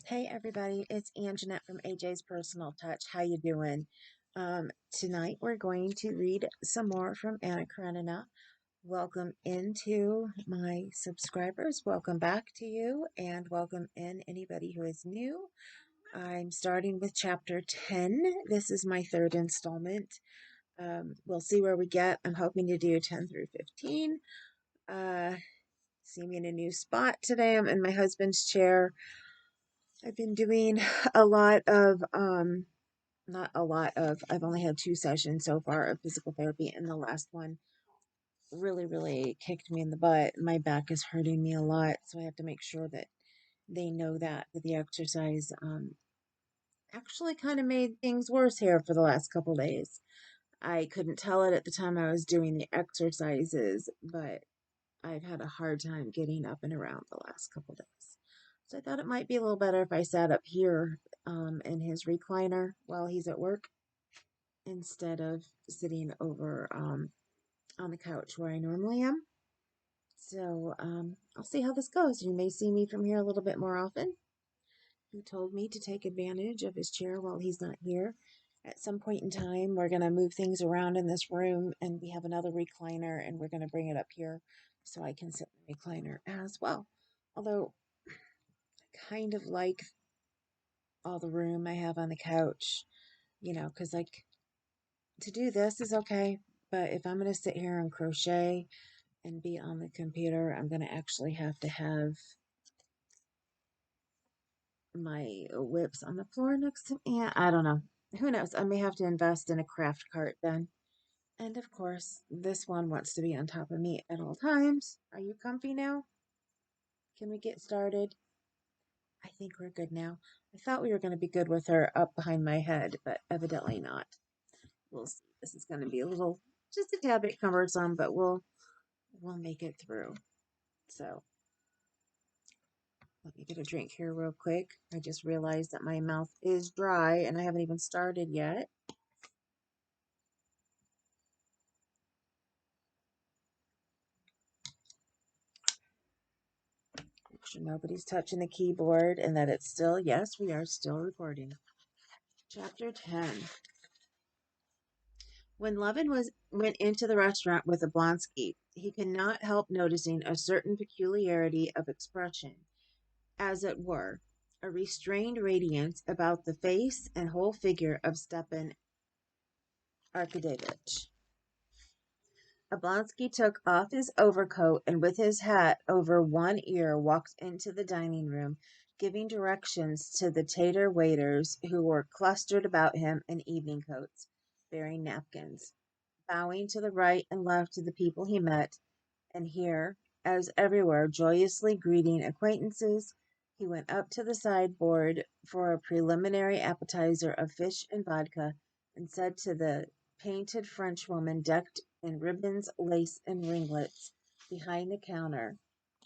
Hey everybody, it's Anjanette from AJ's Personal Touch. How you doing? Tonight we're going to read some more from Anna Karenina. Welcome into my subscribers. Welcome back to you, and welcome in anybody who is new. I'm starting with chapter 10. This is my third installment. We'll see where we get. I'm hoping to do 10 through 15. See me in a new spot today. I'm in my husband's chair. I've been doing a lot of, not a lot of, I've only had 2 sessions so far of physical therapy, and the last one really kicked me in the butt. My back is hurting me a lot, so I have to make sure that they know that the exercise actually kind of made things worse here for the last couple days. I couldn't tell it at the time I was doing the exercises, but I've had a hard time getting up and around the last couple days. So I thought it might be a little better if I sat up here in his recliner while he's at work instead of sitting over on the couch where I normally am. So I'll see how this goes. You may see me from here a little bit more often. He told me to take advantage of his chair while he's not here. At some point in time, we're going to move things around in this room, and we have another recliner, and we're going to bring it up here so I can sit in the recliner as well. Although, I kind of like all the room I have on the couch, because like to do this is okay, but if I'm going to sit here and crochet and be on the computer, I'm going to actually have to have my whips on the floor next to me. Yeah, I don't know. Who knows? I may have to invest in a craft cart then. And of course, this one wants to be on top of me at all times. Are you comfy now? Can we get started? I think we're good now. I thought we were going to be good with her up behind my head, but evidently not. We'll see. This is going to be a little, just a tad bit cumbersome, but we'll make it through. So let me get a drink here real quick. I just realized that my mouth is dry and I haven't even started yet. Make sure nobody's touching the keyboard and that it's still, yes, we are still recording. Chapter 10. When Levin went into the restaurant with Oblonsky, he could not help noticing a certain peculiarity of expression, as it were, a restrained radiance about the face and whole figure of Stepan Arkadyevitch. Oblonsky took off his overcoat and with his hat over one ear walked into the dining room, giving directions to the tater waiters who were clustered about him in evening coats, bearing napkins, bowing to the right and left to the people he met, and here, as everywhere, joyously greeting acquaintances. He went up to the sideboard for a preliminary appetizer of fish and vodka, and said to the painted Frenchwoman decked in ribbons, lace, and ringlets behind the counter,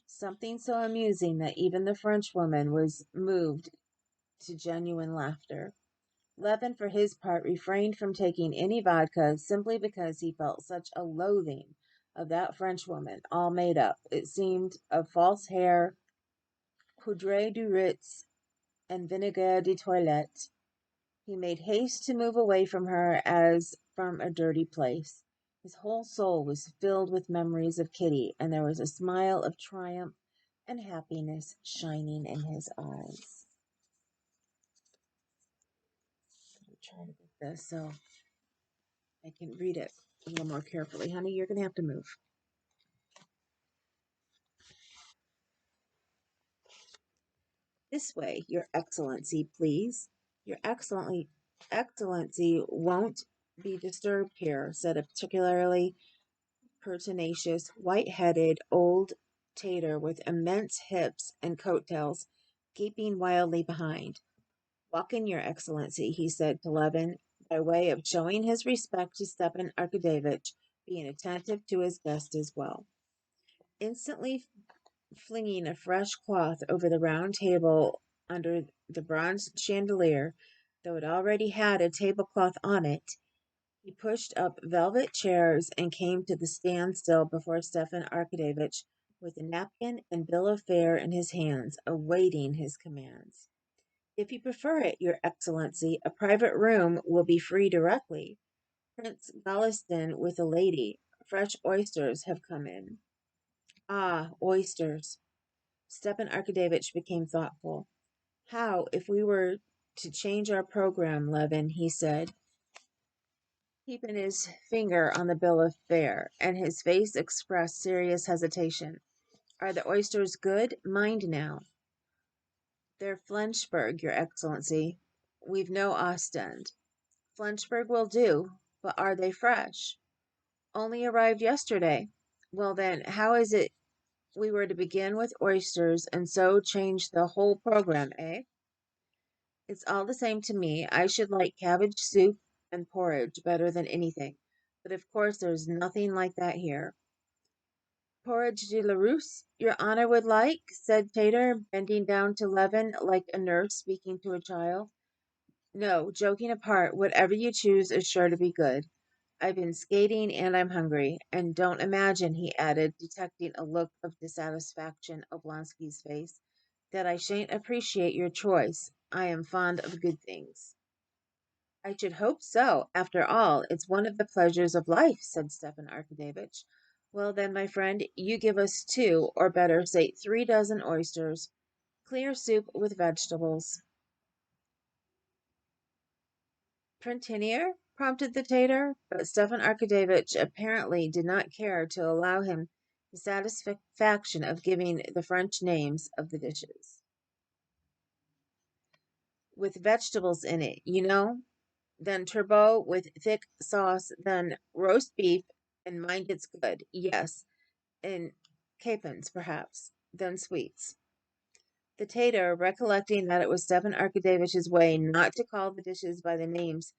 something so amusing that even the Frenchwoman was moved to genuine laughter. Levin, for his part, refrained from taking any vodka simply because he felt such a loathing of that Frenchwoman, all made up, it seemed, of false hair, poudre du riz, and vinegar de toilette. He made haste to move away from her as from a dirty place. His whole soul was filled with memories of Kitty, and there was a smile of triumph and happiness shining in his eyes. I'll try to get this so I can read it a little more carefully. Honey, you're going to have to move. This way, Your Excellency, please. Your Excellency won't be disturbed here, said a particularly pertinacious, white-headed old tater with immense hips and coat-tails, gaping wildly behind. Walk in, Your Excellency, he said to Levin, by way of showing his respect to Stepan Arkadyevitch, being attentive to his guest as well. Instantly flinging a fresh cloth over the round table under the bronze chandelier, though it already had a tablecloth on it, he pushed up velvet chairs and came to the standstill before Stepan Arkadyevitch with a napkin and bill of fare in his hands, awaiting his commands. If you prefer it, Your Excellency, a private room will be free directly. Prince Galiston with a lady. Fresh oysters have come in. Ah, oysters. Stepan Arkadyevitch became thoughtful. How if we were to change our program, Levin, he said, keeping his finger on the bill of fare, and his face expressed serious hesitation. Are the oysters good? Mind now. They're Flensburg, Your Excellency. We've no Ostend. Flensburg will do, but are they fresh? Only arrived yesterday. Well then, how is it we were to begin with oysters and so change the whole program, eh? It's all the same to me. I should like cabbage soup and porridge better than anything. But of course there's nothing like that here. Porridge de la Rousse, your honor would like? Said Tater, bending down to Levin like a nurse speaking to a child. No, joking apart, whatever you choose is sure to be good. I've been skating and I'm hungry. And don't imagine, he added, detecting a look of dissatisfaction on Oblonsky's face, that I shan't appreciate your choice. I am fond of good things. I should hope so. After all, it's one of the pleasures of life, said Stepan Arkadyevitch. Well then, my friend, you give us 2, or better, say 3 dozen oysters. Clear soup with vegetables. Printanier? Prompted the Tatar, but Stepan Arkadyevitch apparently did not care to allow him the satisfaction of giving the French names of the dishes. With vegetables in it, you know? Then turbot with thick sauce, then roast beef, and mind it's good. Yes, and capons, perhaps, then sweets. The Tatar, recollecting that it was Stepan Arkadyevitch's way not to call the dishes by the names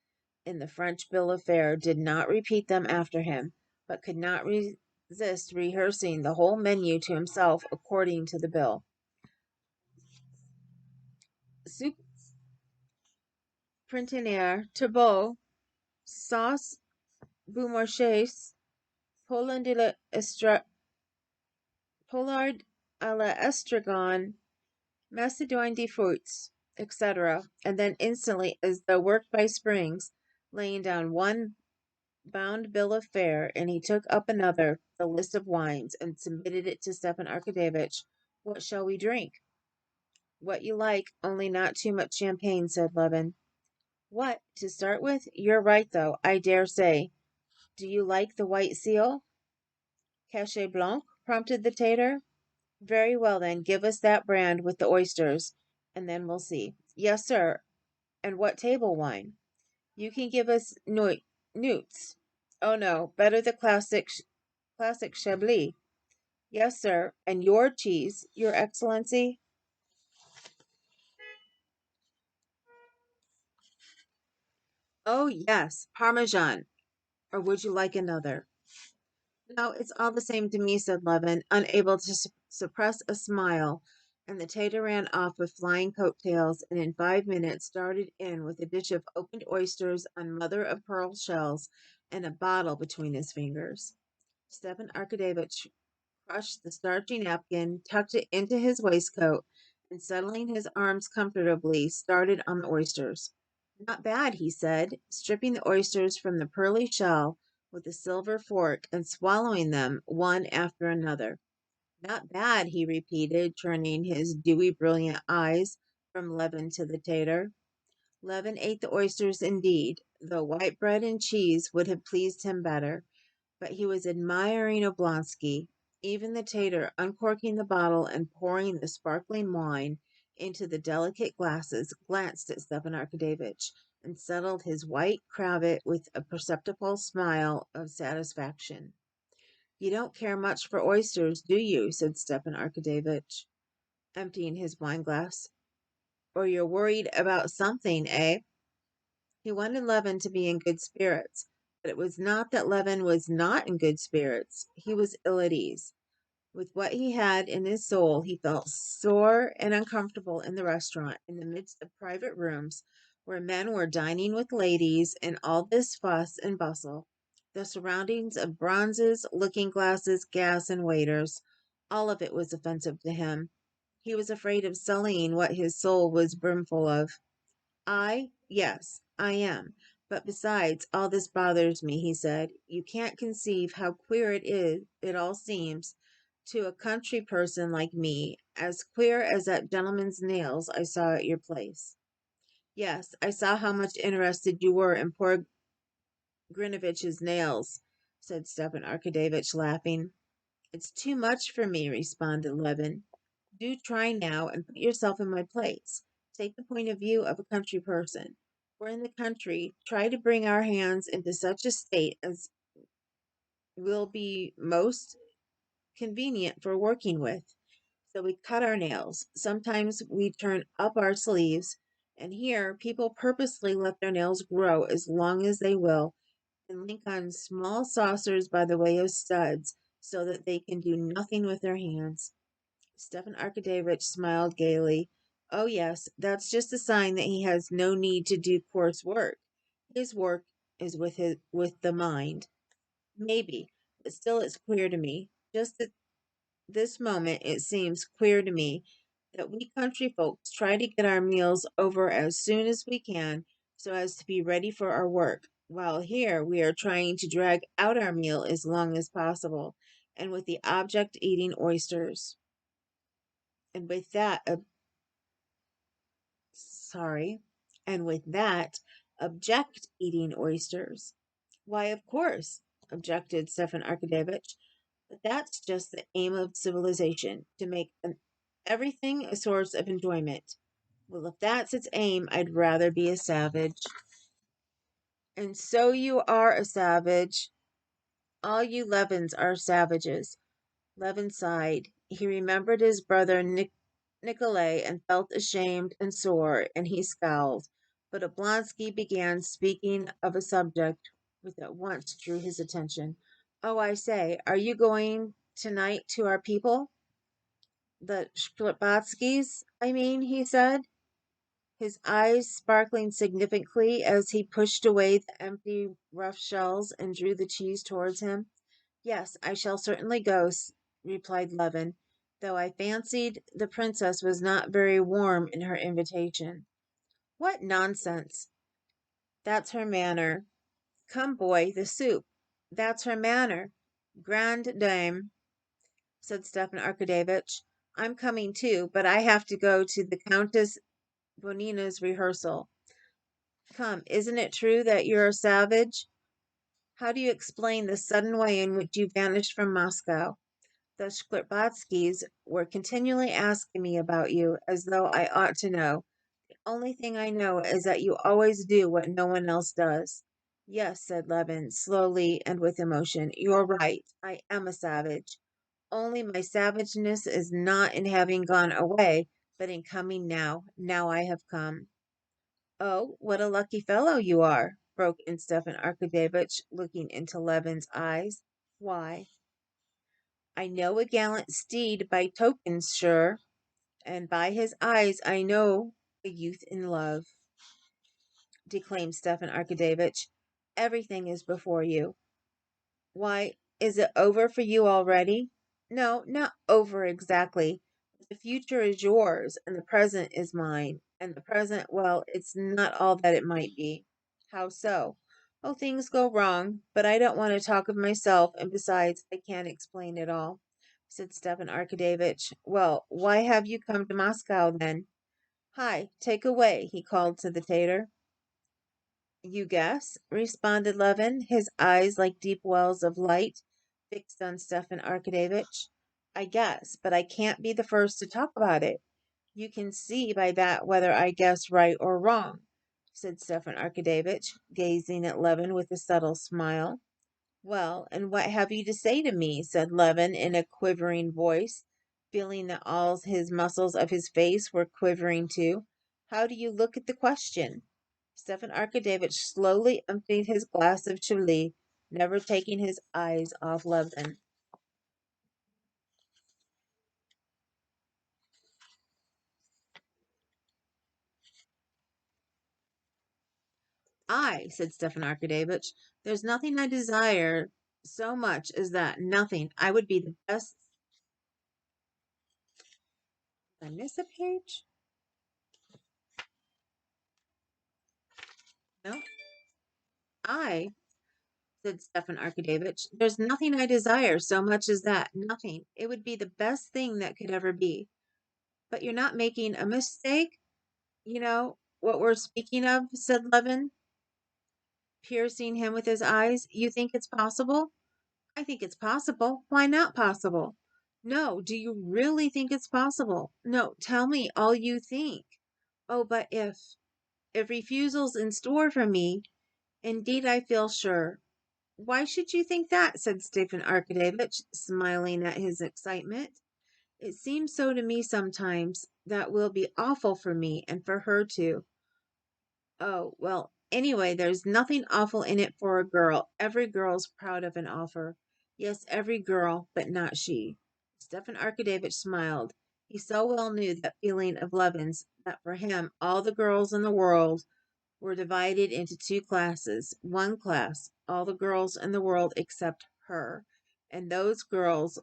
in the French bill of fare, did not repeat them after him, but could not resist rehearsing the whole menu to himself according to the bill. Soup printanière, turbot, sauce Beaumarchais, Pollard à la Estragon, Macédoine de fruits, etc., and then instantly, as though worked by springs, laying down one bound bill of fare, and he took up another, the list of wines, and submitted it to Stepan Arkadyevitch. What shall we drink? What you like, only not too much champagne, said Levin. What, to start with? You're right, though, I dare say. Do you like the white seal? Cachet blanc? Prompted the Tatar. Very well, then, give us that brand with the oysters, and then we'll see. Yes, sir. And what table wine? You can give us Newts. Oh no, better the classic Chablis. Yes, sir. And your cheese, Your Excellency? Oh yes, Parmesan. Or would you like another? No, it's all the same to me, said Levin, unable to suppress a smile, and the Tatar ran off with flying coattails, and in 5 minutes started in with a dish of opened oysters on mother of pearl shells and a bottle between his fingers. Stepan Arkadyevitch crushed the starchy napkin, tucked it into his waistcoat, and settling his arms comfortably, started on the oysters. Not bad, he said, stripping the oysters from the pearly shell with a silver fork and swallowing them one after another. Not bad, he repeated, turning his dewy, brilliant eyes from Levin to the Tatar. Levin ate the oysters indeed, though white bread and cheese would have pleased him better. But he was admiring Oblonsky. Even the Tatar, uncorking the bottle and pouring the sparkling wine into the delicate glasses, glanced at Stepan Arkadyevitch and settled his white cravat with a perceptible smile of satisfaction. You don't care much for oysters, do you? Said Stepan Arkadyevitch, emptying his wineglass. Or you're worried about something, eh? He wanted Levin to be in good spirits, but it was not that Levin was not in good spirits. He was ill at ease. With what he had in his soul, he felt sore and uncomfortable in the restaurant, in the midst of private rooms, where men were dining with ladies, and all this fuss and bustle, the surroundings of bronzes, looking glasses, gas, and waiters, all of it was offensive to him. He was afraid of sullying what his soul was brimful of. Yes, I am. But besides, all this bothers me, he said. You can't conceive how queer it all seems, to a country person like me, as queer as that gentleman's nails I saw at your place. Yes, I saw how much interested you were in poor Grinovich's nails, said Stepan Arkadyevitch, laughing. It's too much for me, responded Levin. Do try now and put yourself in my place. Take the point of view of a country person. We're in the country, try to bring our hands into such a state as will be most convenient for working with. So we cut our nails. Sometimes we turn up our sleeves. And here, people purposely let their nails grow as long as they will and link on small saucers by the way of studs so that they can do nothing with their hands. Stepan Arkadyevitch smiled gaily. Oh, yes, that's just a sign that he has no need to do coarse work. His work is with the mind. Maybe, but still it's queer to me. Just at this moment it seems queer to me that we country folks try to get our meals over as soon as we can so as to be ready for our work, while here we are trying to drag out our meal as long as possible, and with the object eating oysters. And with that, sorry, and with that, object eating oysters. Why, of course, objected Stefan Arkadyevitch, but that's just the aim of civilization, to make everything a source of enjoyment. Well, if that's its aim, I'd rather be a savage. And so you are a savage. All you Levins are savages. Levin sighed. He remembered his brother Nikolay and felt ashamed and sore, and he scowled. But Oblonsky began speaking of a subject which at once drew his attention. Oh, I say, are you going tonight to our people? The Shklepatskys, I mean, he said, his eyes sparkling significantly as he pushed away the empty rough shells and drew the cheese towards him. Yes, I shall certainly go, replied Levin, though I fancied the princess was not very warm in her invitation. What nonsense! That's her manner. Come, boy, the soup. That's her manner. Grande dame, said Stepan Arkadyevitch. I'm coming too, but I have to go to the Countess Bonina's rehearsal. Come, isn't it true that you're a savage? How do you explain the sudden way in which you vanished from Moscow? The Shklepatskys were continually asking me about you, as though I ought to know. The only thing I know is that you always do what no one else does. Yes, said Levin, slowly and with emotion. You're right. I am a savage. Only my savageness is not in having gone away, but in coming now. Now I have come. Oh, what a lucky fellow you are, broke in Stepan Arkadyevitch, looking into Levin's eyes. Why? I know a gallant steed by tokens, sure, and by his eyes I know a youth in love, declaimed Stepan Arkadyevitch. Everything is before you. Why, is it over for you already? No, not over exactly. The future is yours, and the present is mine. And the present, well, it's not all that it might be. How so? Oh, things go wrong, but I don't want to talk of myself, and besides, I can't explain it all, said Stepan Arkadyevitch. Well, why have you come to Moscow, then? Hi, take away, he called to the tailor. You guess? Responded Levin, his eyes like deep wells of light fixed on Stepan Arkadyevitch. I guess, but I can't be the first to talk about it. You can see by that whether I guess right or wrong, said Stepan Arkadyevitch, gazing at Levin with a subtle smile. Well, and what have you to say to me? Said Levin in a quivering voice, feeling that all his muscles of his face were quivering too. How do you look at the question? Stepan Arkadyevitch slowly emptied his glass of Chablis, never taking his eyes off Levin. Said Stepan Arkadyevitch, there's nothing I desire so much as that. Nothing. I would be the best Did I miss a page? No. I, said Stefan Arkadevich, there's nothing I desire so much as that. Nothing. It would be the best thing that could ever be. But you're not making a mistake? You know what we're speaking of, said Levin, piercing him with his eyes. You think it's possible? I think it's possible. Why not possible? No, do you really think it's possible? No, tell me all you think. Oh, but if refusal's in store for me, indeed I feel sure. Why should you think that? Said Stephen Arkadevich, smiling at his excitement. It seems so to me sometimes that will be awful for me and for her too. Oh, well, anyway, there's nothing awful in it for a girl. Every girl's proud of an offer. Yes, every girl, but not she. Stefan Arkadevich smiled. He so well knew that feeling of Levin's that for him all the girls in the world were divided into two classes. One class, all the girls in the world except her, and those girls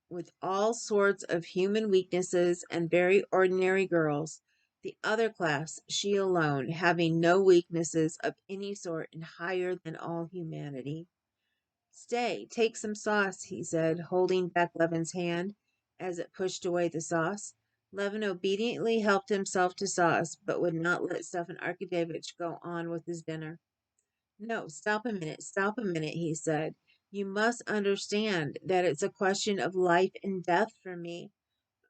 with all sorts of human weaknesses and very ordinary girls. The other class, she alone, having no weaknesses of any sort and higher than all humanity. Stay, take some sauce, he said, holding back Levin's hand as it pushed away the sauce. Levin obediently helped himself to sauce, but would not let Stefan Arkadevich go on with his dinner. No, stop a minute, he said. You must understand that it's a question of life and death for me.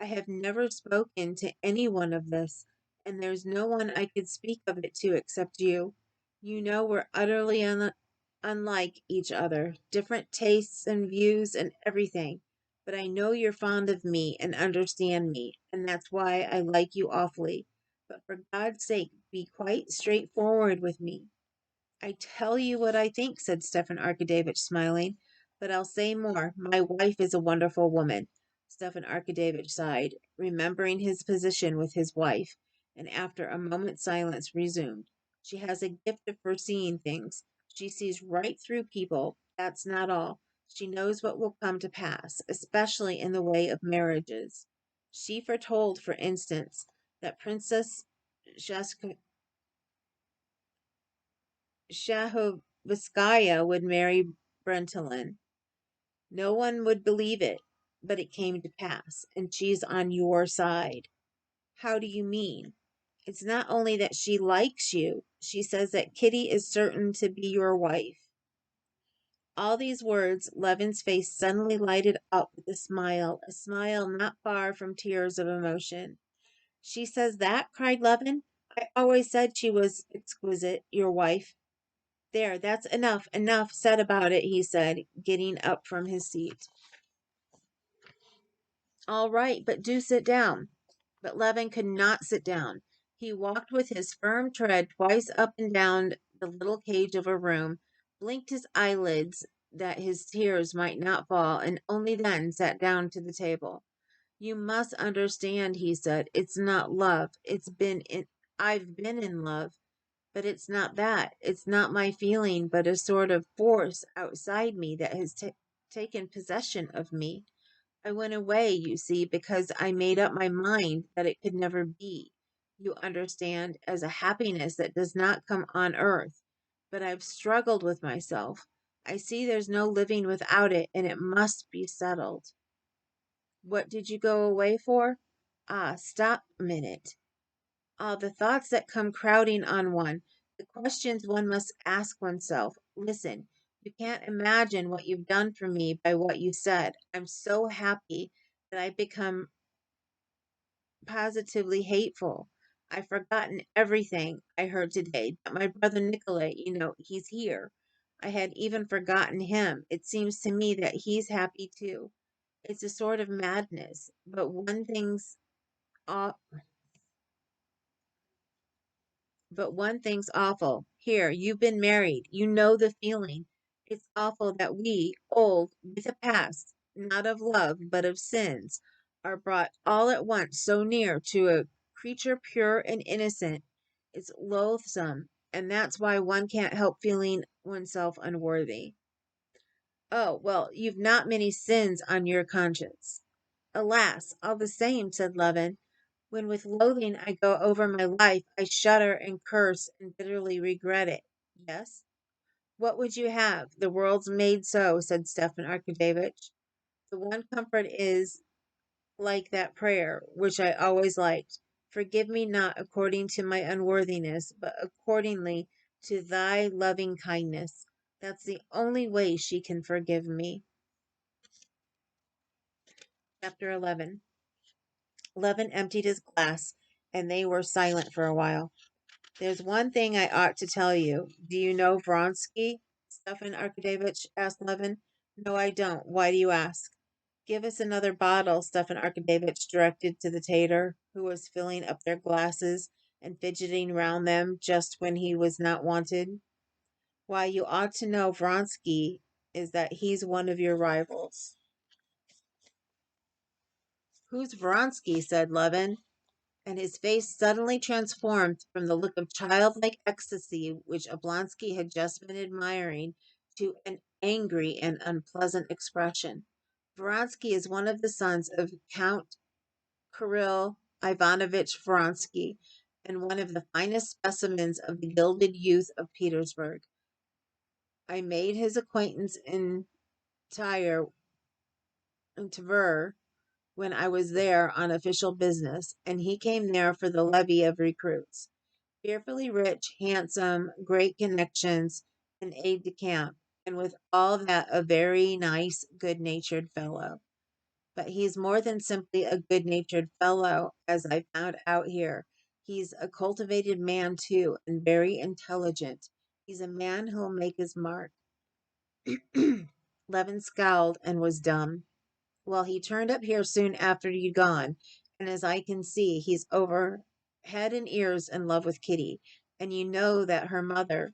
I have never spoken to anyone of this, and there's no one I could speak of it to except you. You know we're utterly unlike each other, different tastes and views and everything. But I know you're fond of me and understand me, and that's why I like you awfully. But for God's sake, be quite straightforward with me. I tell you what I think, said Stefan Arkadevich, smiling. But I'll say more. My wife is a wonderful woman. Stefan Arkadevich sighed, remembering his position with his wife, and after a moment's silence resumed. She has a gift of foreseeing things. She sees right through people. That's not all. She knows what will come to pass, especially in the way of marriages. She foretold, for instance, that Princess Shahoviskaya would marry Brentelin. No one would believe it, but it came to pass, and she's on your side. How do you mean? It's not only that she likes you, she says that Kitty is certain to be your wife. All these words, Levin's face suddenly lighted up with a smile not far from tears of emotion. She says that? Cried Levin. I always said she was exquisite, your wife. There, that's enough said about it, he said, getting up from his seat. All right, but do sit down. But Levin could not sit down. He walked with his firm tread twice up and down the little cage of a room, blinked his eyelids that his tears might not fall, and only then sat down to the table. You must understand, he said, it's not love. I've been in love. But it's not that. It's not my feeling, but a sort of force outside me that has taken possession of me. I went away, you see, because I made up my mind that it could never be. You understand, as a happiness that does not come on earth. But I've struggled with myself. I see there's no living without it, and it must be settled. What did you go away for? Ah, stop a minute. Ah, the thoughts that come crowding on one, the questions one must ask oneself. Listen, you can't imagine what you've done for me by what you said. I'm so happy that I've become positively hateful. I've forgotten everything I heard today. That my brother Nikolay, he's here. I had even forgotten him. It seems to me that he's happy too. It's a sort of madness, aw- but one thing's awful. Here, you've been married. You know the feeling. It's awful that we, old, with a past, not of love, but of sins, are brought all at once so near to a creature pure and innocent. It's loathsome, and that's why one can't help feeling oneself unworthy. Oh, well, you've not many sins on your conscience. Alas, all the same, said Levin, When with loathing I go over my life, I shudder and curse and bitterly regret it. Yes? What would you have? The world's made so, said Stefan Arkadevich. The one comfort is like that prayer, which I always liked. Forgive me not according to my unworthiness, but accordingly to thy loving kindness. That's the only way she can forgive me. Chapter 11. Levin emptied his glass, and they were silent for a while. There's one thing I ought to tell you. Do you know Vronsky? Stefan Arkadevich asked Levin. No, I don't. Why do you ask? Give us another bottle, Stefan Arkadevich directed to the tater, who was filling up their glasses and fidgeting round them just when he was not wanted. Why, you ought to know Vronsky is that he's one of your rivals. Who's Vronsky? Said Levin, and his face suddenly transformed from the look of childlike ecstasy which Oblonsky had just been admiring to an angry and unpleasant expression. Vronsky is one of the sons of Count Kirill Ivanovich Vronsky, and one of the finest specimens of the gilded youth of Petersburg. I made his acquaintance in Tver when I was there on official business, and he came there for the levy of recruits. Fearfully rich, handsome, great connections, an aide de camp, and with all that a very nice, good-natured fellow. But he's more than simply a good-natured fellow, as I found out here. He's a cultivated man, too, and very intelligent. He's a man who'll make his mark. Levin scowled and was dumb. Well, he turned up here soon after you'd gone, and as I can see, he's over head and ears in love with Kitty, and you know that her mother.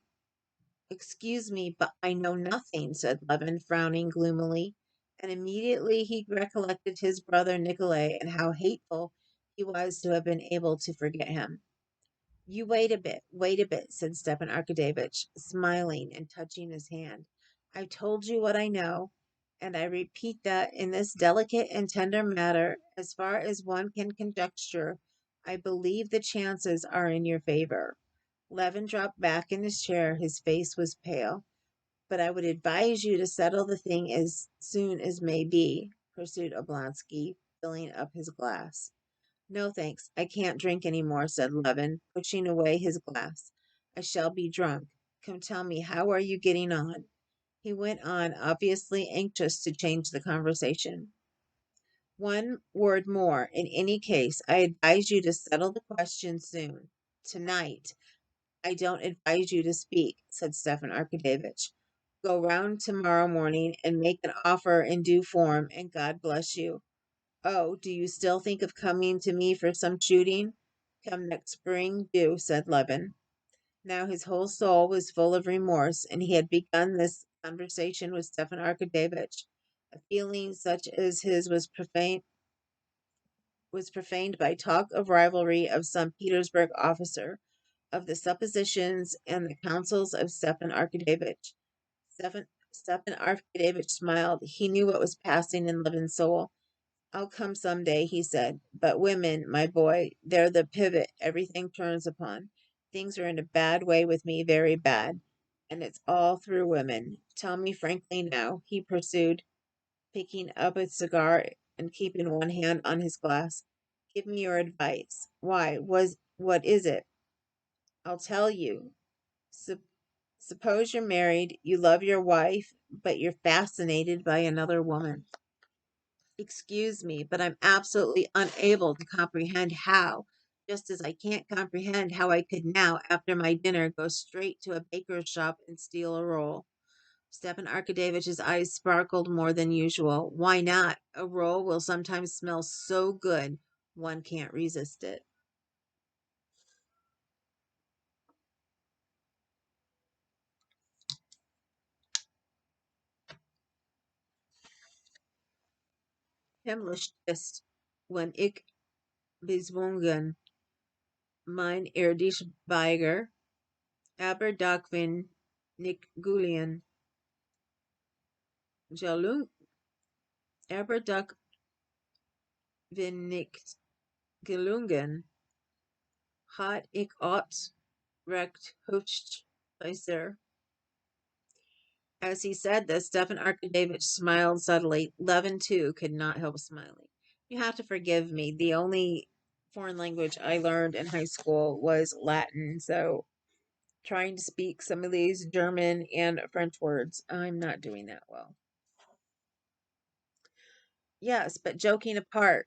Excuse me, but I know nothing, said Levin, frowning gloomily, and immediately he recollected his brother Nikolay and how hateful he was to have been able to forget him. You wait a bit, said Stepan Arkadyevitch, smiling and touching his hand. I've told you what I know, and I repeat that in this delicate and tender matter, as far as one can conjecture, I believe the chances are in your favor. Levin dropped back in his chair. His face was pale. But I would advise you to settle the thing as soon as may be, pursued Oblonsky, filling up his glass. No, thanks. I can't drink any more, said Levin, pushing away his glass. I shall be drunk. Come tell me, how are you getting on? He went on, obviously anxious to change the conversation. One word more. In any case, I advise you to settle the question soon. Tonight. I don't advise you to speak, said Stefan Arkadyevich. Go round tomorrow morning and make an offer in due form, and God bless you. Oh, do you still think of coming to me for some shooting? Come next spring, do, said Levin. Now his whole soul was full of remorse, and he had begun this conversation with Stefan Arkadyevich. A feeling such as his was profaned by talk of rivalry of some Petersburg officer, of the suppositions and the counsels of Stepan Arkadyevich. Stepan Arkadyevich smiled. He knew what was passing in Levin's soul. I'll come some day, he said. But women, my boy, they're the pivot everything turns upon. Things are in a bad way with me, very bad. And it's all through women. Tell me frankly now, he pursued, picking up a cigar and keeping one hand on his glass. Give me your advice. What is it? I'll tell you. Sup- Suppose you're married, you love your wife, but you're fascinated by another woman. Excuse me, but I'm absolutely unable to comprehend how, just as I can't comprehend how I could now, after my dinner, go straight to a baker's shop and steal a roll. Stepan Arkadyevich's eyes sparkled more than usual. Why not? A roll will sometimes smell so good, one can't resist it. Himmlisch ist, wenn ich bezwungen, mein irdisch Weiger, aber doch wenn nicht Gullian, Jalou, aber doch wenn nicht gelungen hat ich oft recht hübsch Plaisir. As he said this, Stefan Arkadevich smiled subtly. Levin, too, could not help smiling. You have to forgive me. The only foreign language I learned in high school was Latin, so trying to speak some of these German and French words, I'm not doing that well. Yes, but joking apart,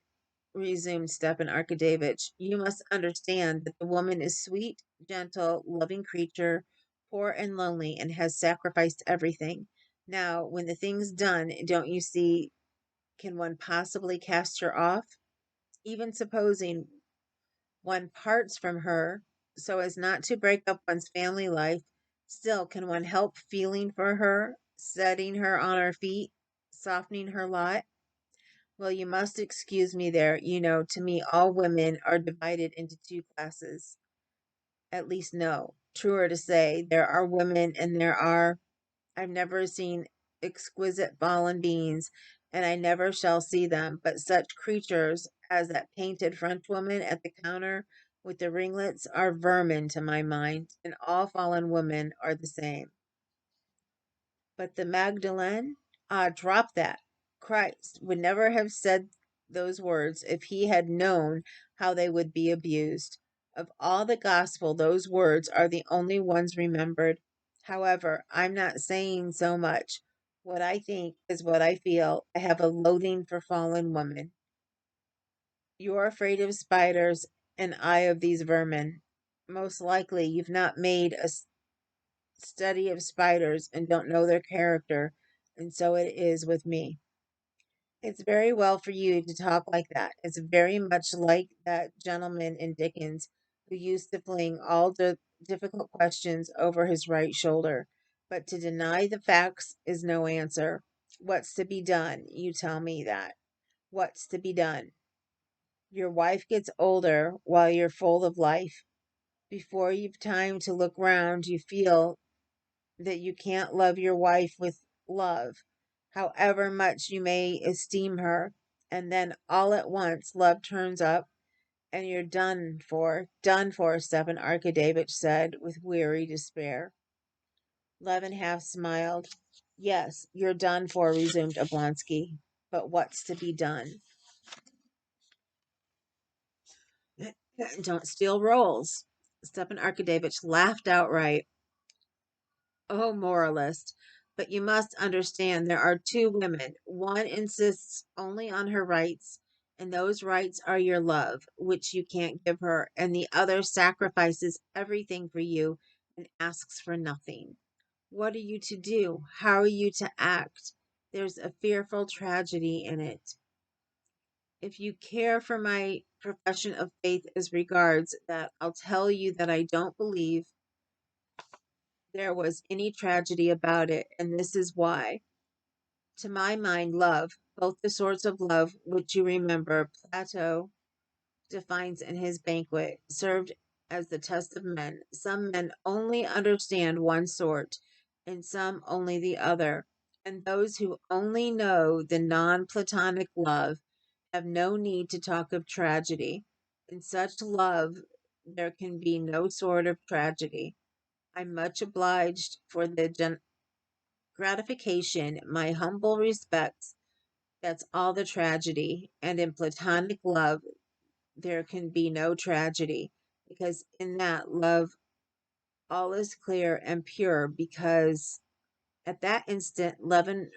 resumed Stepan Arkadevich, you must understand that the woman is sweet, gentle, loving creature, poor and lonely, and has sacrificed everything. Now, when the thing's done, don't you see, can one possibly cast her off? Even supposing one parts from her so as not to break up one's family life, still can one help feeling for her, setting her on her feet, softening her lot? Well, you must excuse me there. You know, to me, all women are divided into two classes. At least, no. Truer to say, there are women and there are. I've never seen exquisite fallen beings, and I never shall see them, but such creatures as that painted Frenchwoman at the counter with the ringlets are vermin to my mind, and all fallen women are the same. But the Magdalene? Ah, drop that. Christ would never have said those words if he had known how they would be abused. Of all the gospel, those words are the only ones remembered. However, I'm not saying so much. What I think is what I feel. I have a loathing for fallen women. You're afraid of spiders, and I of these vermin. Most likely you've not made a study of spiders and don't know their character, and so it is with me. It's very well for you to talk like that. It's very much like that gentleman in Dickens who used to fling all the difficult questions over his right shoulder. But to deny the facts is no answer. What's to be done? You tell me that. What's to be done? Your wife gets older while you're full of life. Before you've time to look round, you feel that you can't love your wife with love, however much you may esteem her, and then all at once love turns up and you're done for, Stepan Arkadevich said with weary despair. Levin half smiled. Yes, you're done for, resumed Oblonsky. But what's to be done? Don't steal rolls. Stepan Arkadevich laughed outright. Oh, moralist. But you must understand there are two women. One insists only on her rights, and those rights are your love, which you can't give her, and the other sacrifices everything for you and asks for nothing. What are you to do? How are you to act? There's a fearful tragedy in it. If you care for my profession of faith as regards that, I'll tell you that I don't believe there was any tragedy about it, and this is why. To my mind, love, both the sorts of love which you remember Plato defines in his banquet, served as the test of men. Some men only understand one sort, and some only the other. And those who only know the non Platonic love have no need to talk of tragedy. In such love, there can be no sort of tragedy. I'm much obliged for the gratification, my humble respects. That's all the tragedy. And in platonic love, there can be no tragedy, because in that love, all is clear and pure. Because at that instant, Levin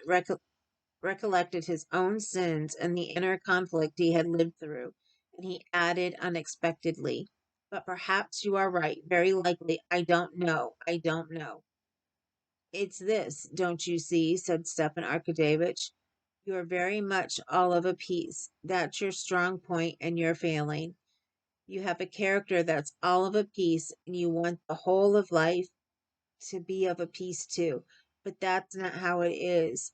recollected his own sins and the inner conflict he had lived through, and he added unexpectedly, but perhaps you are right. Very likely. I don't know. I don't know. It's this, don't you see, said Stepan Arkadevich. You are very much all of a piece. That's your strong point and your failing. You have a character that's all of a piece, and you want the whole of life to be of a piece too. But that's not how it is.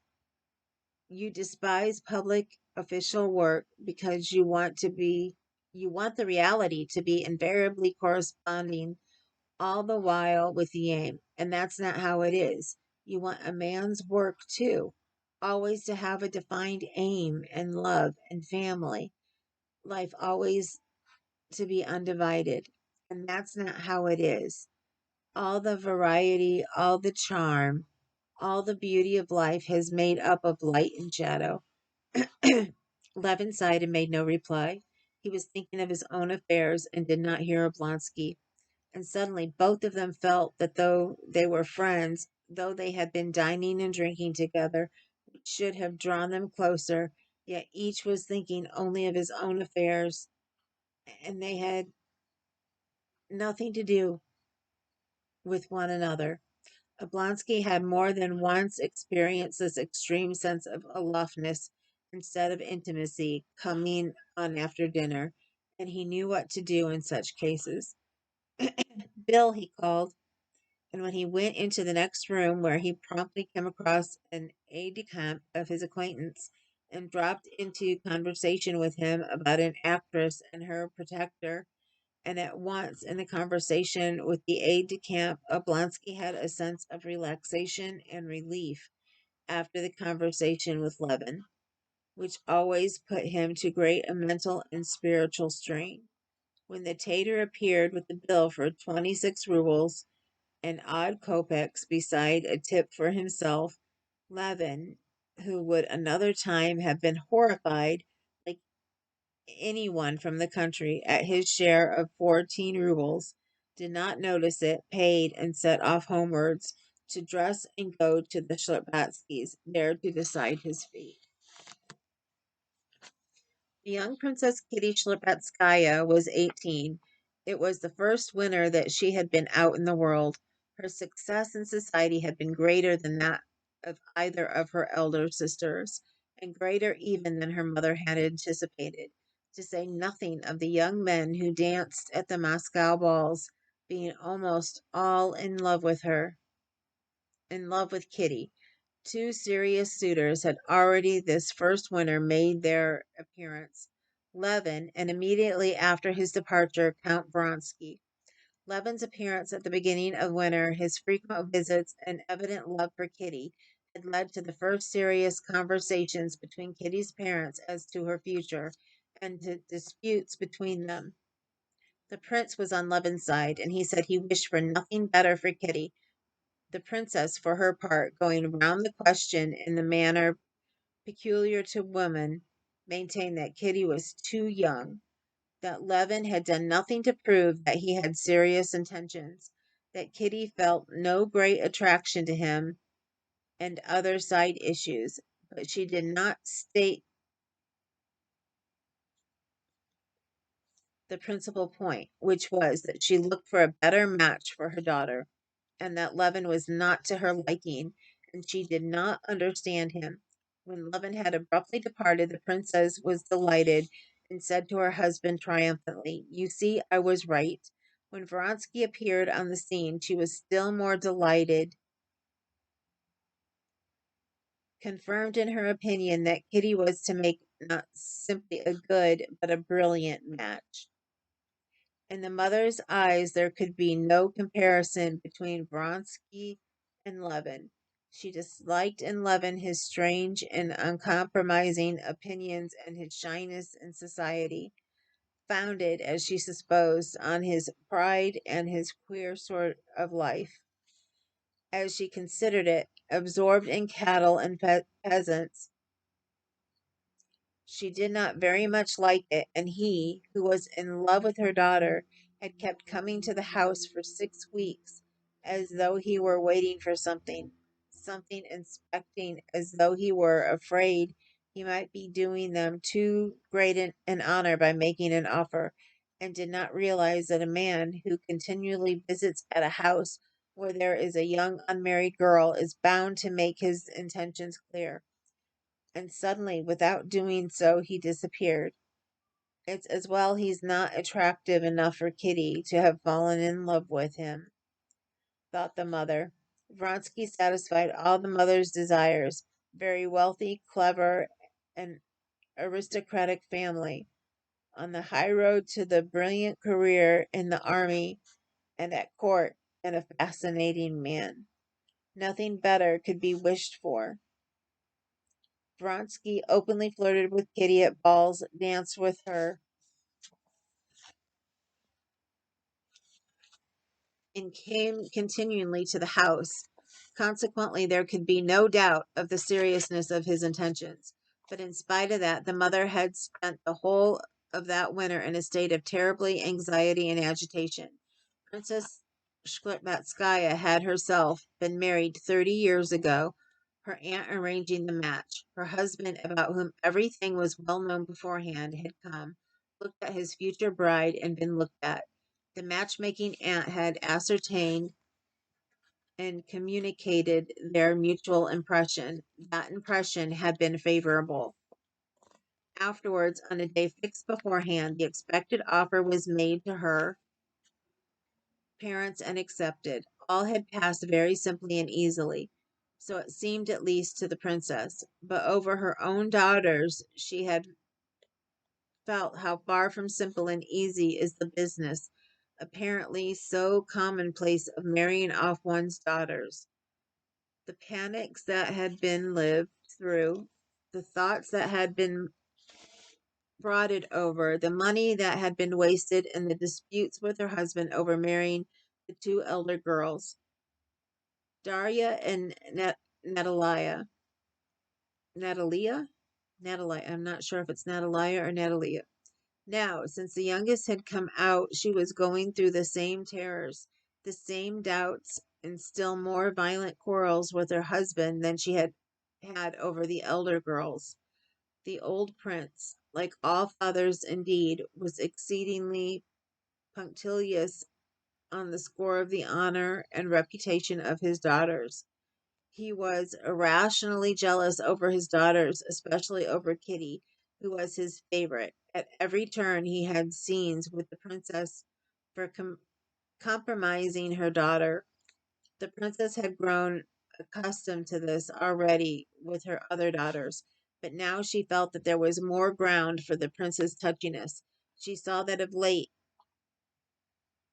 You despise public official work because you want the reality to be invariably corresponding all the while with the aim. And that's not how it is. You want a man's work too, always to have a defined aim and love and family. Life always to be undivided. And that's not how it is. All the variety, all the charm, all the beauty of life has made up of light and shadow. Levin sighed and made no reply. He was thinking of his own affairs and did not hear Oblonsky. And suddenly both of them felt that though they were friends, though they had been dining and drinking together, which should have drawn them closer, yet each was thinking only of his own affairs, and they had nothing to do with one another. Oblonsky had more than once experienced this extreme sense of aloofness instead of intimacy coming on after dinner, and he knew what to do in such cases. Bill, he called, and when he went into the next room, where he promptly came across an aide de camp of his acquaintance, and dropped into conversation with him about an actress and her protector, and at once in the conversation with the aide de camp, Oblonsky had a sense of relaxation and relief after the conversation with Levin, which always put him to great a mental and spiritual strain. When the tater appeared with the bill for 26 rubles and odd kopecks beside a tip for himself, Levin, who would another time have been horrified, like anyone from the country, at his share of 14 rubles, did not notice it, paid, and set off homewards to dress and go to the Shtcherbatskys, there to decide his fate. The young Princess Kitty Shtcherbatskaya was 18. It was the first winter that she had been out in the world. Her success in society had been greater than that of either of her elder sisters, and greater even than her mother had anticipated, to say nothing of the young men who danced at the Moscow balls being almost all in love with Kitty. Two serious suitors had already this first winter made their appearance, Levin, and immediately after his departure, Count Vronsky. Levin's appearance at the beginning of winter, his frequent visits, and evident love for Kitty, had led to the first serious conversations between Kitty's parents as to her future, and to disputes between them. The prince was on Levin's side, and he said he wished for nothing better for Kitty. The princess, for her part, going round the question in the manner peculiar to women, maintained that Kitty was too young, that Levin had done nothing to prove that he had serious intentions, that Kitty felt no great attraction to him, and other side issues, but she did not state the principal point, which was that she looked for a better match for her daughter, and that Levin was not to her liking, and she did not understand him. When Levin had abruptly departed, the princess was delighted, and said to her husband triumphantly, "You see, I was right." When Vronsky appeared on the scene, she was still more delighted, confirmed in her opinion that Kitty was to make not simply a good, but a brilliant match. In the mother's eyes, there could be no comparison between Vronsky and Levin. She disliked in Levin his strange and uncompromising opinions and his shyness in society, founded, as she supposed, on his pride and his queer sort of life, as she considered it, absorbed in cattle and peasants. She did not very much like it, and he, who was in love with her daughter, had kept coming to the house for 6 weeks, as though he were waiting for something inspecting, as though he were afraid he might be doing them too great an honor by making an offer, and did not realize that a man who continually visits at a house where there is a young unmarried girl is bound to make his intentions clear. And suddenly, without doing so, he disappeared. It's as well he's not attractive enough for Kitty to have fallen in love with him, thought the mother. Vronsky satisfied all the mother's desires. Very wealthy, clever, and aristocratic family, on the high road to the brilliant career in the army and at court, and a fascinating man. Nothing better could be wished for. Vronsky openly flirted with Kitty at balls, danced with her, and came continually to the house. Consequently, there could be no doubt of the seriousness of his intentions. But in spite of that, the mother had spent the whole of that winter in a state of terribly anxiety and agitation. Princess Shkletbatskaya had herself been married 30 years ago, her aunt arranging the match. Her husband, about whom everything was well known beforehand, had come, looked at his future bride, and been looked at. The matchmaking aunt had ascertained and communicated their mutual impression. That impression had been favorable. Afterwards, on a day fixed beforehand, the expected offer was made to her parents and accepted. All had passed very simply and easily, so it seemed at least to the princess. But over her own daughters, she had felt how far from simple and easy is the business, apparently so commonplace, of marrying off one's daughters. The panics that had been lived through, the thoughts that had been brooded over, the money that had been wasted, and the disputes with her husband over marrying the two elder girls, Daria and Natalia. Natalia? Natalia. I'm not sure if it's Natalia or Natalia. Now, since the youngest had come out, she was going through the same terrors, the same doubts, and still more violent quarrels with her husband than she had had over the elder girls. The old prince, like all fathers indeed, was exceedingly punctilious on the score of the honor and reputation of his daughters. He was irrationally jealous over his daughters, especially over Kitty, who was his favorite. At every turn he had scenes with the princess for compromising her daughter. The princess had grown accustomed to this already with her other daughters, but now she felt that there was more ground for the prince's touchiness. She saw that of late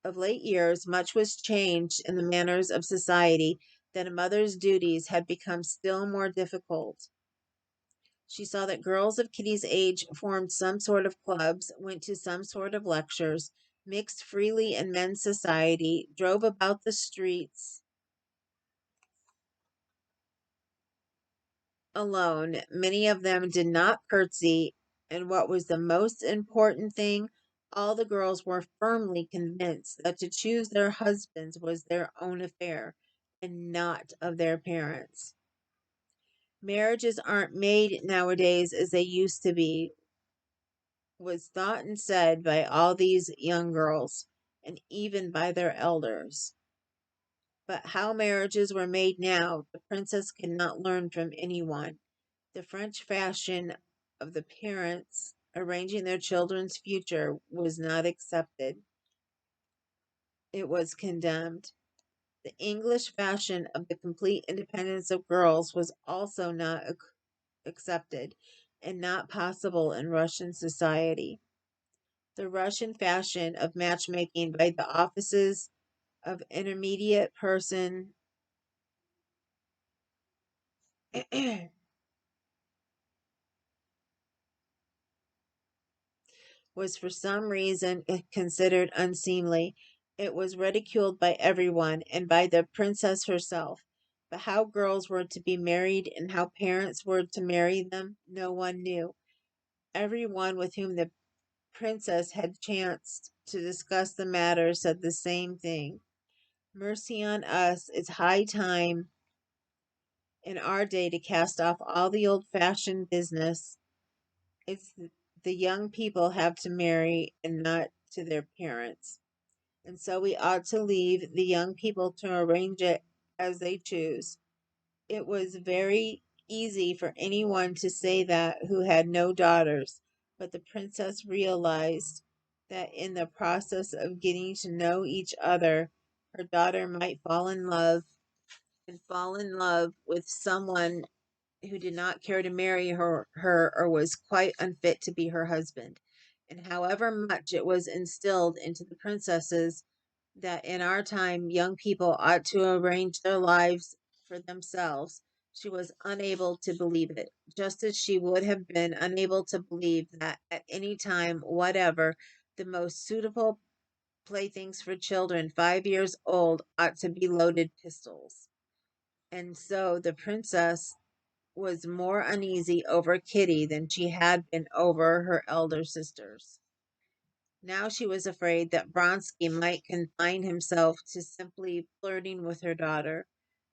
years much was changed in the manners of society, that a mother's duties had become still more difficult. She saw that girls of Kitty's age formed some sort of clubs, went to some sort of lectures, mixed freely in men's society, drove about the streets alone. Many of them did not curtsy, and what was the most important thing, all the girls were firmly convinced that to choose their husbands was their own affair and not of their parents. Marriages aren't made nowadays as they used to be, was thought and said by all these young girls, and even by their elders. But how marriages were made now, the princess could not learn from anyone. The French fashion of the parents arranging their children's future was not accepted, it was condemned. The English fashion of the complete independence of girls was also not accepted and not possible in Russian society. The Russian fashion of matchmaking by the offices of intermediate person was for some reason considered unseemly. It was ridiculed by everyone and by the princess herself. But how girls were to be married and how parents were to marry them, no one knew. Every one with whom the princess had chanced to discuss the matter said the same thing. Mercy on us, it's high time in our day to cast off all the old fashioned business. It's the young people have to marry and not to their parents. And so we ought to leave the young people to arrange it as they choose. It was very easy for anyone to say that who had no daughters, but the princess realized that in the process of getting to know each other, her daughter might fall in love and fall in love with someone who did not care to marry her or was quite unfit to be her husband. And however much it was instilled into the princesses that in our time young people ought to arrange their lives for themselves, she was unable to believe it, just as she would have been unable to believe that at any time whatever the most suitable playthings for children 5 years old ought to be loaded pistols. And so the princess was more uneasy over Kitty than she had been over her elder sisters. Now she was afraid that Vronsky might confine himself to simply flirting with her daughter.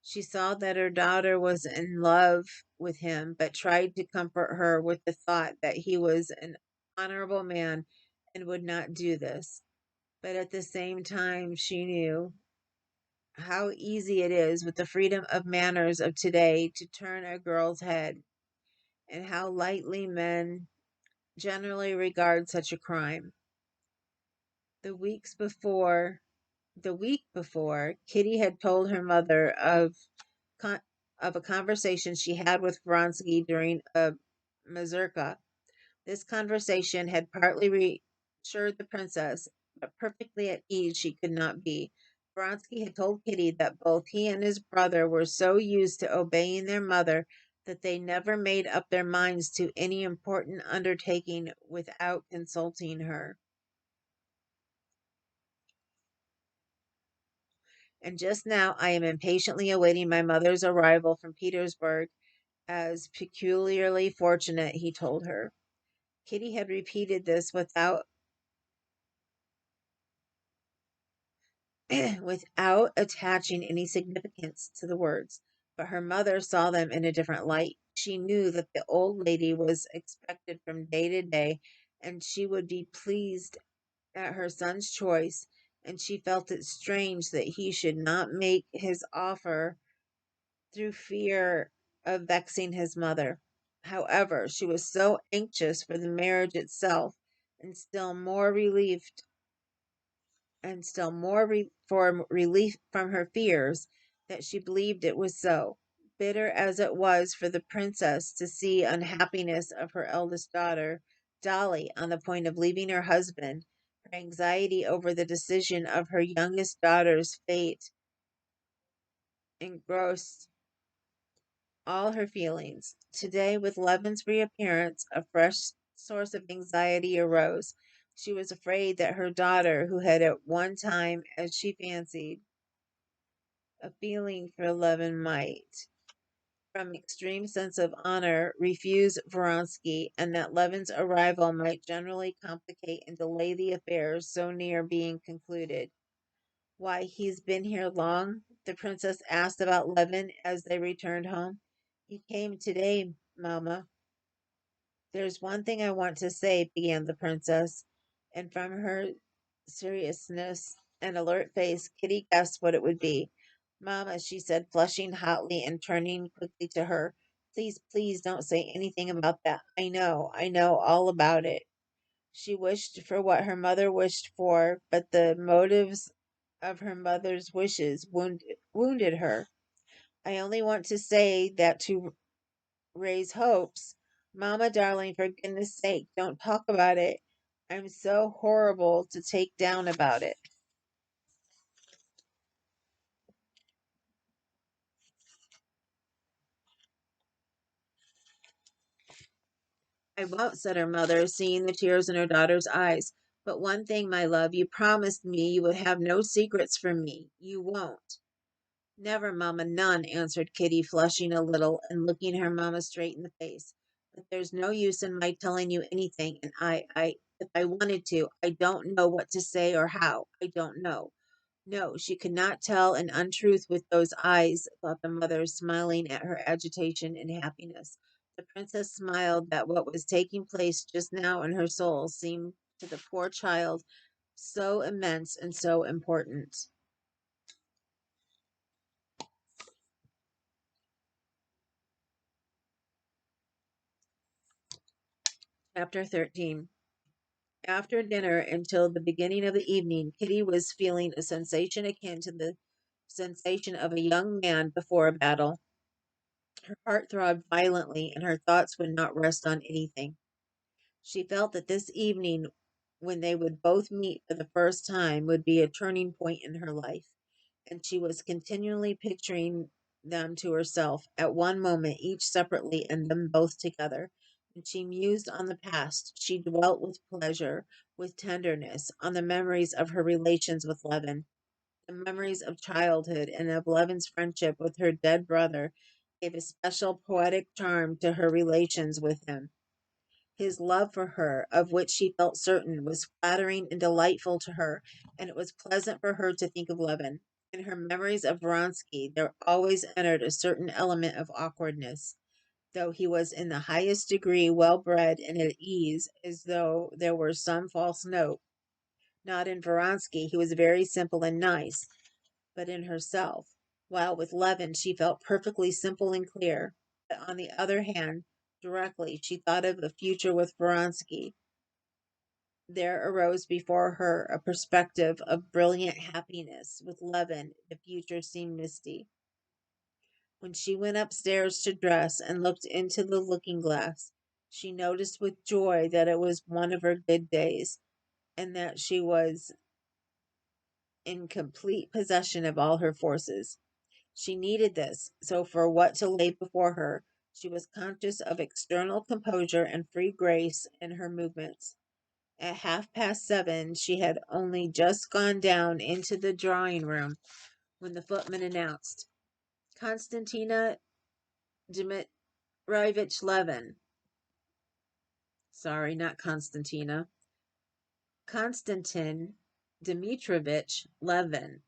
She saw that her daughter was in love with him, but tried to comfort her with the thought that he was an honorable man and would not do this. But at the same time, she knew how easy it is with the freedom of manners of today to turn a girl's head, and how lightly men generally regard such a crime. The weeks before, the week before, Kitty had told her mother con- of a conversation she had with Vronsky during a mazurka. This conversation had partly reassured the princess, but perfectly at ease she could not be. Vronsky had told Kitty that both he and his brother were so used to obeying their mother that they never made up their minds to any important undertaking without consulting her. And just now I am impatiently awaiting my mother's arrival from Petersburg as peculiarly fortunate, he told her. Kitty had repeated this without attaching any significance to the words, but her mother saw them in a different light. She knew that the old lady was expected from day to day, and she would be pleased at her son's choice, and she felt it strange that he should not make his offer through fear of vexing his mother. However, she was so anxious for the marriage itself, and still more relieved and still more for relief from her fears, that she believed it was so. Bitter as it was for the princess to see unhappiness of her eldest daughter, Dolly, on the point of leaving her husband, her anxiety over the decision of her youngest daughter's fate engrossed all her feelings. Today, with Levin's reappearance, a fresh source of anxiety arose. She was afraid that her daughter, who had at one time, as she fancied, a feeling for Levin, might, from extreme sense of honor, refuse Vronsky, and that Levin's arrival might generally complicate and delay the affairs so near being concluded. Why, he's been here long? The princess asked about Levin as they returned home. He came today, mamma. There's one thing I want to say, began the princess, and from her seriousness and alert face, Kitty guessed what it would be. Mamma, she said, flushing hotly and turning quickly to her, please, please don't say anything about that. I know all about it. She wished for what her mother wished for, but the motives of her mother's wishes wounded her. I only want to say that to raise hopes. Mamma, darling, for goodness sake, don't talk about it. I'm so horrible to take down about it. I won't, said her mother, seeing the tears in her daughter's eyes. But one thing, my love, you promised me you would have no secrets from me. You won't. Never, mamma, none, answered Kitty, flushing a little and looking her mamma straight in the face. But there's no use in my telling you anything, and if I wanted to, I don't know what to say or how. I don't know. No, she could not tell an untruth with those eyes, thought the mother, smiling at her agitation and happiness. The princess smiled that what was taking place just now in her soul seemed to the poor child so immense and so important. Chapter 13. After dinner until the beginning of the evening, Kitty was feeling a sensation akin to the sensation of a young man before a battle. Her heart throbbed violently, and her thoughts would not rest on anything. She felt that this evening, when they would both meet for the first time, would be a turning point in her life, and she was continually picturing them to herself, at one moment each separately and them both together. When she mused on the past, she dwelt with pleasure, with tenderness, on the memories of her relations with Levin. The memories of childhood and of Levin's friendship with her dead brother gave a special poetic charm to her relations with him. His love for her, of which she felt certain, was flattering and delightful to her, and it was pleasant for her to think of Levin. In her memories of Vronsky, there always entered a certain element of awkwardness, though he was in the highest degree well bred and at ease, as though there were some false note. Not in Vronsky, he was very simple and nice, but in herself, while with Levin she felt perfectly simple and clear. But on the other hand, directly she thought of the future with Vronsky, there arose before her a perspective of brilliant happiness. With Levin, the future seemed misty. When she went upstairs to dress and looked into the looking glass, she noticed with joy that it was one of her good days, and that she was in complete possession of all her forces. She needed this, so for what to lay before her, she was conscious of external composure and free grace in her movements. At 7:30, she had only just gone down into the drawing room when the footman announced, Konstantina Dmitrievich Levin. Sorry, not Konstantina. Konstantin Dmitrievich Levin.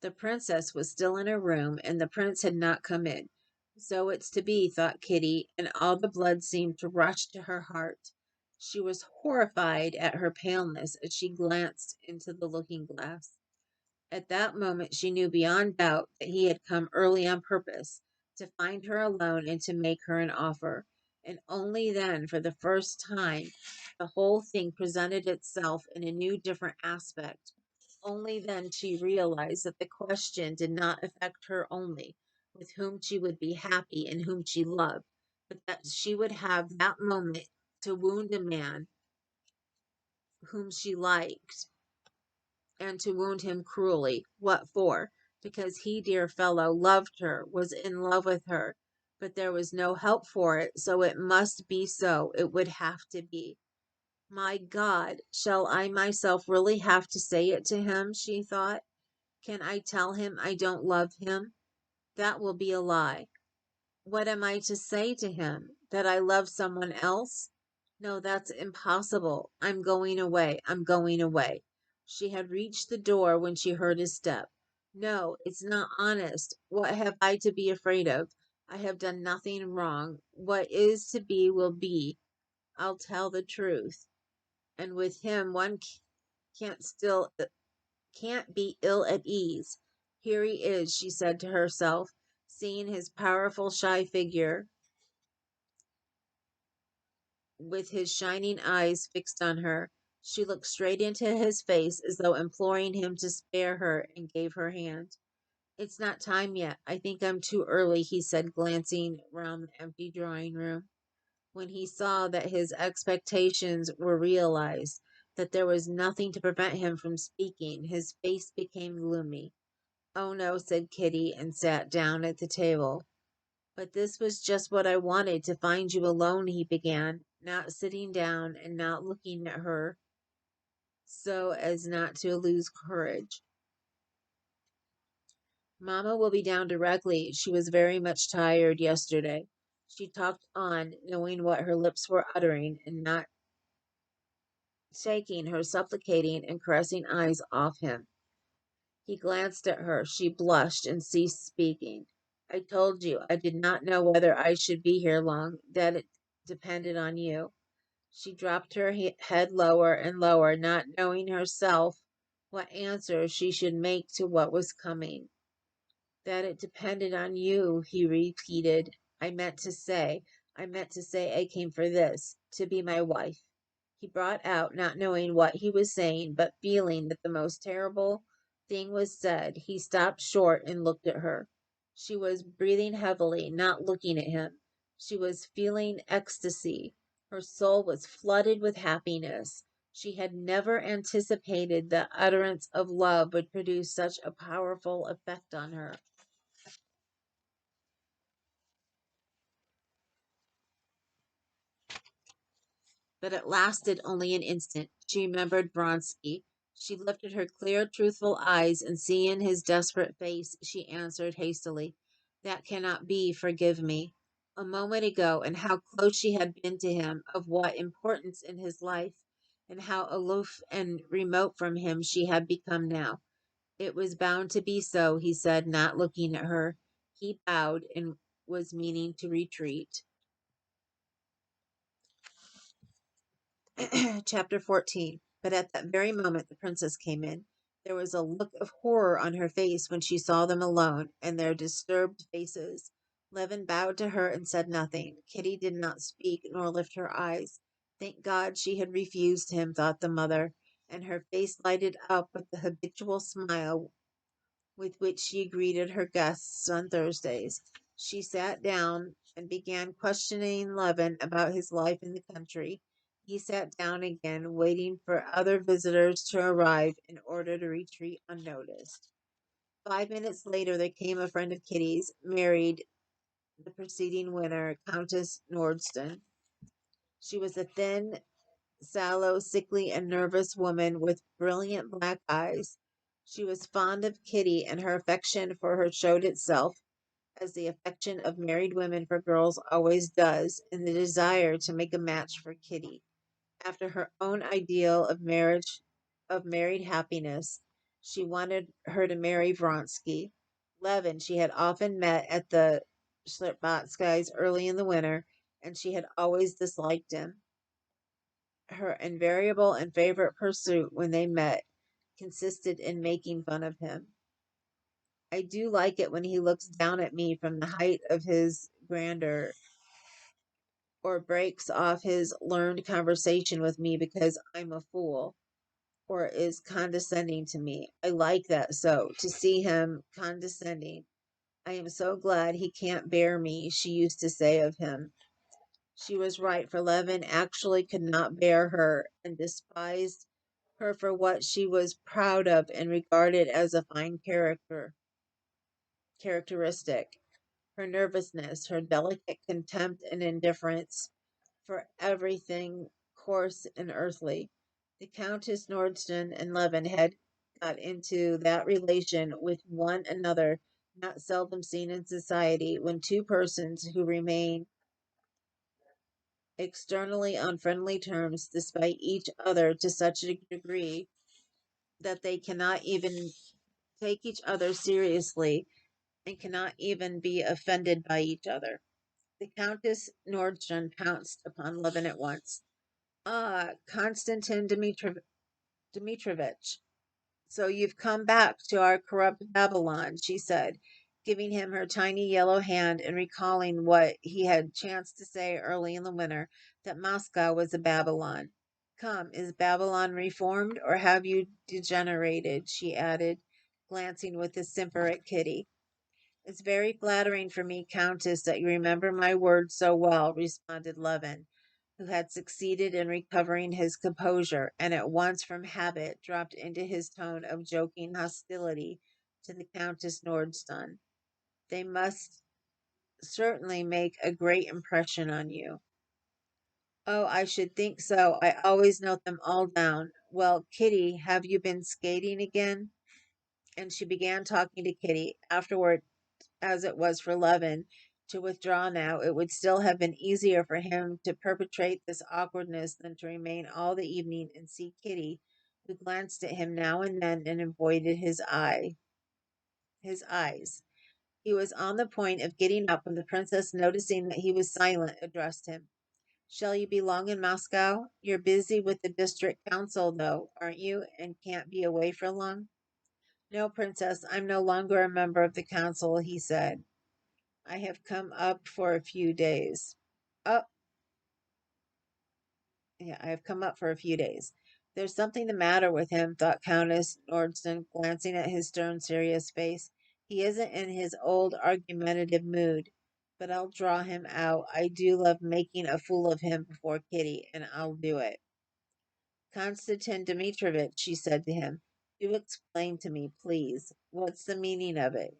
The princess was still in her room, and the prince had not come in. So it's to be, thought Kitty, and all the blood seemed to rush to her heart. She was horrified at her paleness as she glanced into the looking glass. At that moment she knew beyond doubt that he had come early on purpose to find her alone and to make her an offer. And only then, for the first time, the whole thing presented itself in a new, different aspect. Only then she realized that the question did not affect her only, with whom she would be happy and whom she loved, but that she would have that moment to wound a man whom she liked, and to wound him cruelly. What for? Because he, dear fellow, loved her, was in love with her. But there was no help for it, so it must be so. It would have to be. My God, shall I myself really have to say it to him? She thought. Can I tell him I don't love him? That will be a lie. What am I to say to him? That I love someone else? No, that's impossible. I'm going away. I'm going away. She had reached the door when she heard his step. No, it's not honest. What have I to be afraid of? I have done nothing wrong. What is to be will be. I'll tell the truth. And with him, one can't still can't be ill at ease. Here he is, she said to herself, seeing his powerful, shy figure with his shining eyes fixed on her. She looked straight into his face as though imploring him to spare her, and gave her hand. It's not time yet. I think I'm too early, he said, glancing round the empty drawing room. When he saw that his expectations were realized, that there was nothing to prevent him from speaking, his face became gloomy. Oh no, said Kitty, and sat down at the table. But this was just what I wanted, to find you alone, he began, not sitting down and not looking at her so as not to lose courage. Mamma will be down directly. She was very much tired yesterday. She talked on, knowing what her lips were uttering, and not taking her supplicating and caressing eyes off him. He glanced at her. She blushed and ceased speaking. I told you I did not know whether I should be here long, that it depended on you. She dropped her head lower and lower, not knowing herself what answer she should make to what was coming. That it depended on you, he repeated. I meant to say I came for this, to be my wife. He brought out, not knowing what he was saying, but feeling that the most terrible thing was said, he stopped short and looked at her. She was breathing heavily, not looking at him. She was feeling ecstasy. Her soul was flooded with happiness. She had never anticipated that utterance of love would produce such a powerful effect on her. But it lasted only an instant. She remembered Vronsky. She lifted her clear, truthful eyes, and seeing his desperate face, she answered hastily, "That cannot be. Forgive me." A moment ago, and how close she had been to him, of what importance in his life, and how aloof and remote from him she had become now. It was bound to be so, he said, not looking at her. He bowed and was meaning to retreat. Chapter 14. But at that very moment the princess came in. There was a look of horror on her face when she saw them alone, and their disturbed faces. Levin bowed to her and said nothing. Kitty did not speak nor lift her eyes. Thank God she had refused him, thought the mother, and her face lighted up with the habitual smile with which she greeted her guests on Thursdays. She sat down and began questioning Levin about his life in the country. He sat down again, waiting for other visitors to arrive in order to retreat unnoticed. 5 minutes later, there came a friend of Kitty's, married the preceding winter, Countess Nordston. She was a thin, sallow, sickly, and nervous woman with brilliant black eyes. She was fond of Kitty, and her affection for her showed itself, as the affection of married women for girls always does, in the desire to make a match for Kitty. After her own ideal of marriage, of married happiness, she wanted her to marry Vronsky. Levin she had often met at the Shlipotskys early in the winter, and she had always disliked him. Her invariable and favorite pursuit when they met consisted in making fun of him. I do like it when he looks down at me from the height of his grandeur, or breaks off his learned conversation with me because I'm a fool, or is condescending to me. I like that so, to see him condescending. I am so glad he can't bear me, she used to say of him. She was right, for Levin actually could not bear her, and despised her for what she was proud of and regarded as a fine characteristic, her nervousness, her delicate contempt and indifference for everything coarse and earthly. The Countess Nordston and Levin had got into that relation with one another not seldom seen in society, when two persons who remain externally on friendly terms despite each other to such a degree that they cannot even take each other seriously and cannot even be offended by each other. The Countess Nordström pounced upon Levin at once. "Ah, Konstantin Dmitrovitch, so you've come back to our corrupt Babylon," she said, giving him her tiny yellow hand and recalling what he had chanced to say early in the winter, that Moscow was a Babylon. "Come, is Babylon reformed, or have you degenerated?" she added, glancing with a simper at Kitty. "It's very flattering for me, Countess, that you remember my words so well," responded Levin, who had succeeded in recovering his composure, and at once from habit dropped into his tone of joking hostility to the Countess Nordston. "They must certainly make a great impression on you." "Oh, I should think so. I always note them all down. Well, Kitty, have you been skating again?" And she began talking to Kitty. Afterward, as it was for Levin to withdraw now, it would still have been easier for him to perpetrate this awkwardness than to remain all the evening and see Kitty, who glanced at him now and then and avoided his eyes. He was on the point of getting up when the princess, noticing that he was silent, addressed him. "Shall you be long in Moscow? You're busy with the district council, though, aren't you, and can't be away for long?" "No, princess, I'm no longer a member of the council," he said. "I have come up for a few days." Oh, yeah, I have come up for a few days. There's something the matter with him, thought Countess Nordston, glancing at his stern, serious face. He isn't in his old argumentative mood, but I'll draw him out. I do love making a fool of him before Kitty, and I'll do it. "Konstantin Dmitrovitch," she said to him, "do explain to me, please. What's the meaning of it?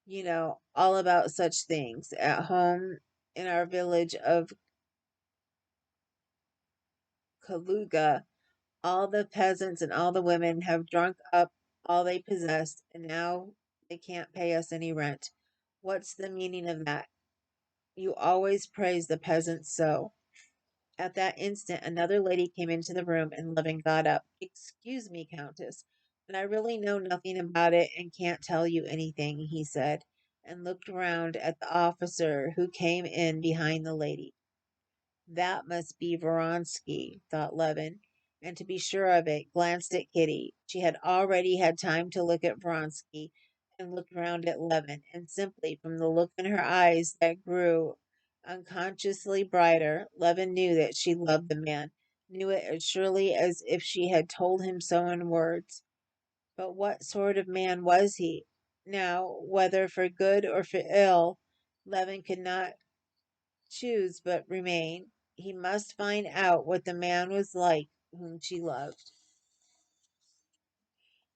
You know all about such things. At home in our village of Kaluga. All the peasants and all the women have drunk up all they possessed, and now they can't pay us any rent. What's the meaning of that? You always praise the peasants so. At that instant, another lady came into the room, and Levin got up. Excuse me, Countess, but I really know nothing about it and can't tell you anything, he said, and looked round at the officer who came in behind the lady. That must be Vronsky, thought Levin, and to be sure of it, glanced at Kitty. She had already had time to look at Vronsky and looked round at Levin, and simply from the look in her eyes that grew unconsciously brighter, Levin knew that she loved the man, knew it as surely as if she had told him so in words. But what sort of man was he? Now, whether for good or for ill, Levin could not choose but remain. He must find out what the man was like whom she loved.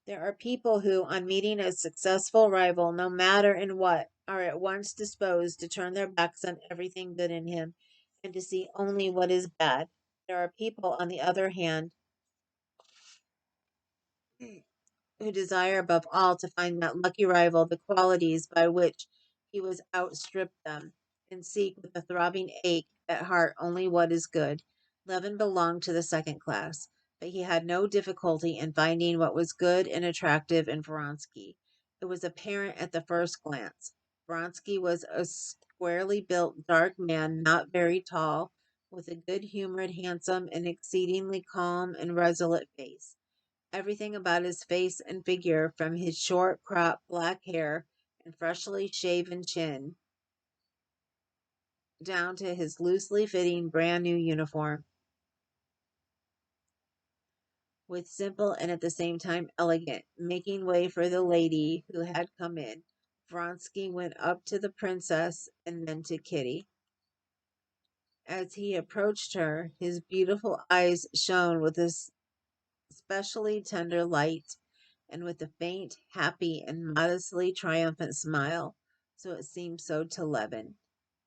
There are people who, on meeting a successful rival, no matter in what, are at once disposed to turn their backs on everything good in him, and to see only what is bad. There are people, on the other hand, who desire above all to find that lucky rival the qualities by which he was outstripped them, and seek with a throbbing ache at heart only what is good. Levin belonged to the second class, but he had no difficulty in finding what was good and attractive in Vronsky. It was apparent at the first glance. Vronsky was a squarely built, dark man, not very tall, with a good-humored, handsome, and exceedingly calm and resolute face. Everything about his face and figure, from his short cropped black hair and freshly shaven chin down to his loosely fitting brand new uniform, was simple and at the same time elegant. Making way for the lady who had come in, Vronsky went up to the princess and then to Kitty. As he approached her, his beautiful eyes shone with a specially tender light, and with a faint, happy, and modestly triumphant smile, so it seemed so to Levin.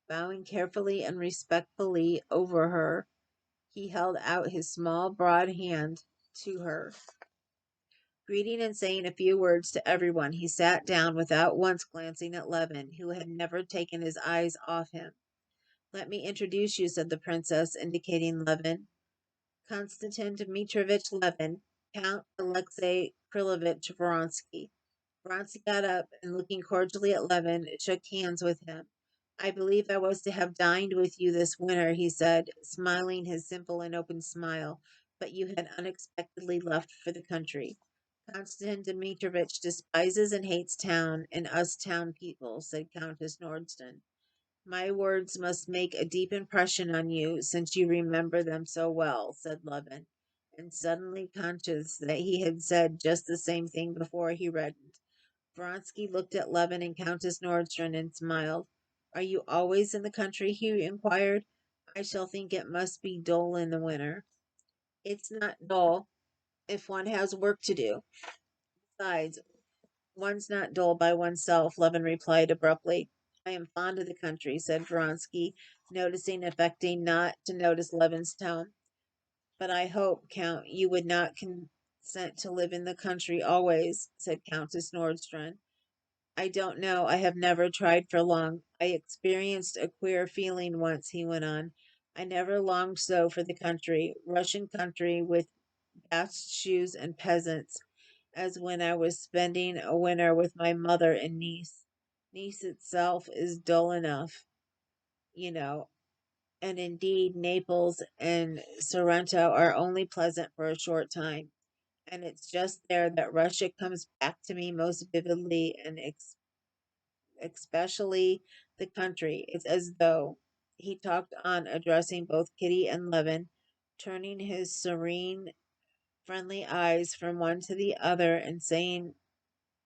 Bowing carefully and respectfully over her, he held out his small, broad hand to her. Greeting and saying a few words to everyone, he sat down without once glancing at Levin, who had never taken his eyes off him. Let me introduce you, said the princess, indicating Levin. Konstantin Dmitrovitch Levin, Count Alexei Krylovitch Vronsky. Vronsky got up and, looking cordially at Levin, shook hands with him. I believe I was to have dined with you this winter, he said, smiling his simple and open smile, but you had unexpectedly left for the country. Konstantin Dmitrovitch despises and hates town and us town people, said Countess Nordston. My words must make a deep impression on you, since you remember them so well, said Levin, and suddenly conscious that he had said just the same thing before, he reddened. Vronsky looked at Levin and Countess Nordstrand and smiled. Are you always in the country? He inquired. I shall think it must be dull in the winter. It's not dull if one has work to do. Besides, one's not dull by oneself, Levin replied abruptly. I am fond of the country, said Vronsky, affecting not to notice Levin's tone. But I hope, Count, you would not consent to live in the country always, said Countess Nordstrand. I don't know. I have never tried for long. I experienced a queer feeling once, he went on. I never longed so for the country, Russian country, with bast shoes and peasants, as when I was spending a winter with my mother in Nice. Nice itself is dull enough, you know, and indeed Naples and Sorrento are only pleasant for a short time. And it's just there that Russia comes back to me most vividly, and especially the country. It's as though he talked on, addressing both Kitty and Levin, turning his serene, friendly eyes from one to the other, and saying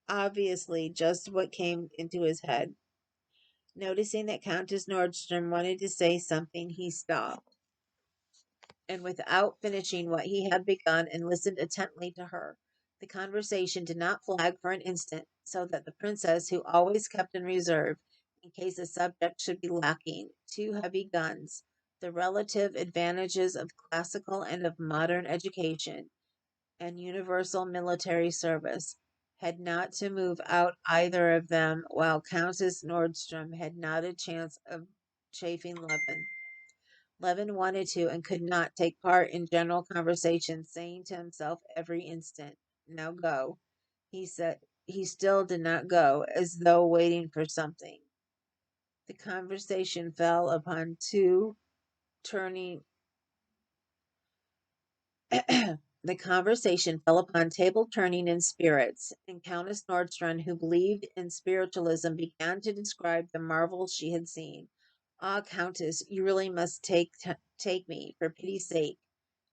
obviously just what came into his head. Noticing that Countess Nordstrom wanted to say something, he stopped, and without finishing what he had begun, and listened intently to her. The conversation did not flag for an instant, so that the princess, who always kept in reserve, in case a subject should be lacking, two heavy guns, The relative advantages of classical and of modern education and universal military service had not to move out either of them, while Countess Nordstrom had not a chance of chaffing Levin. Levin wanted to and could not take part in general conversation, saying to himself every instant, "Now go." He still did not go, as though waiting for something. The conversation fell upon turning the conversation fell upon table turning and spirits, and Countess Nordstrand, who believed in spiritualism, began to describe the marvels she had seen. "Ah, Countess, you really must take me, for pity's sake.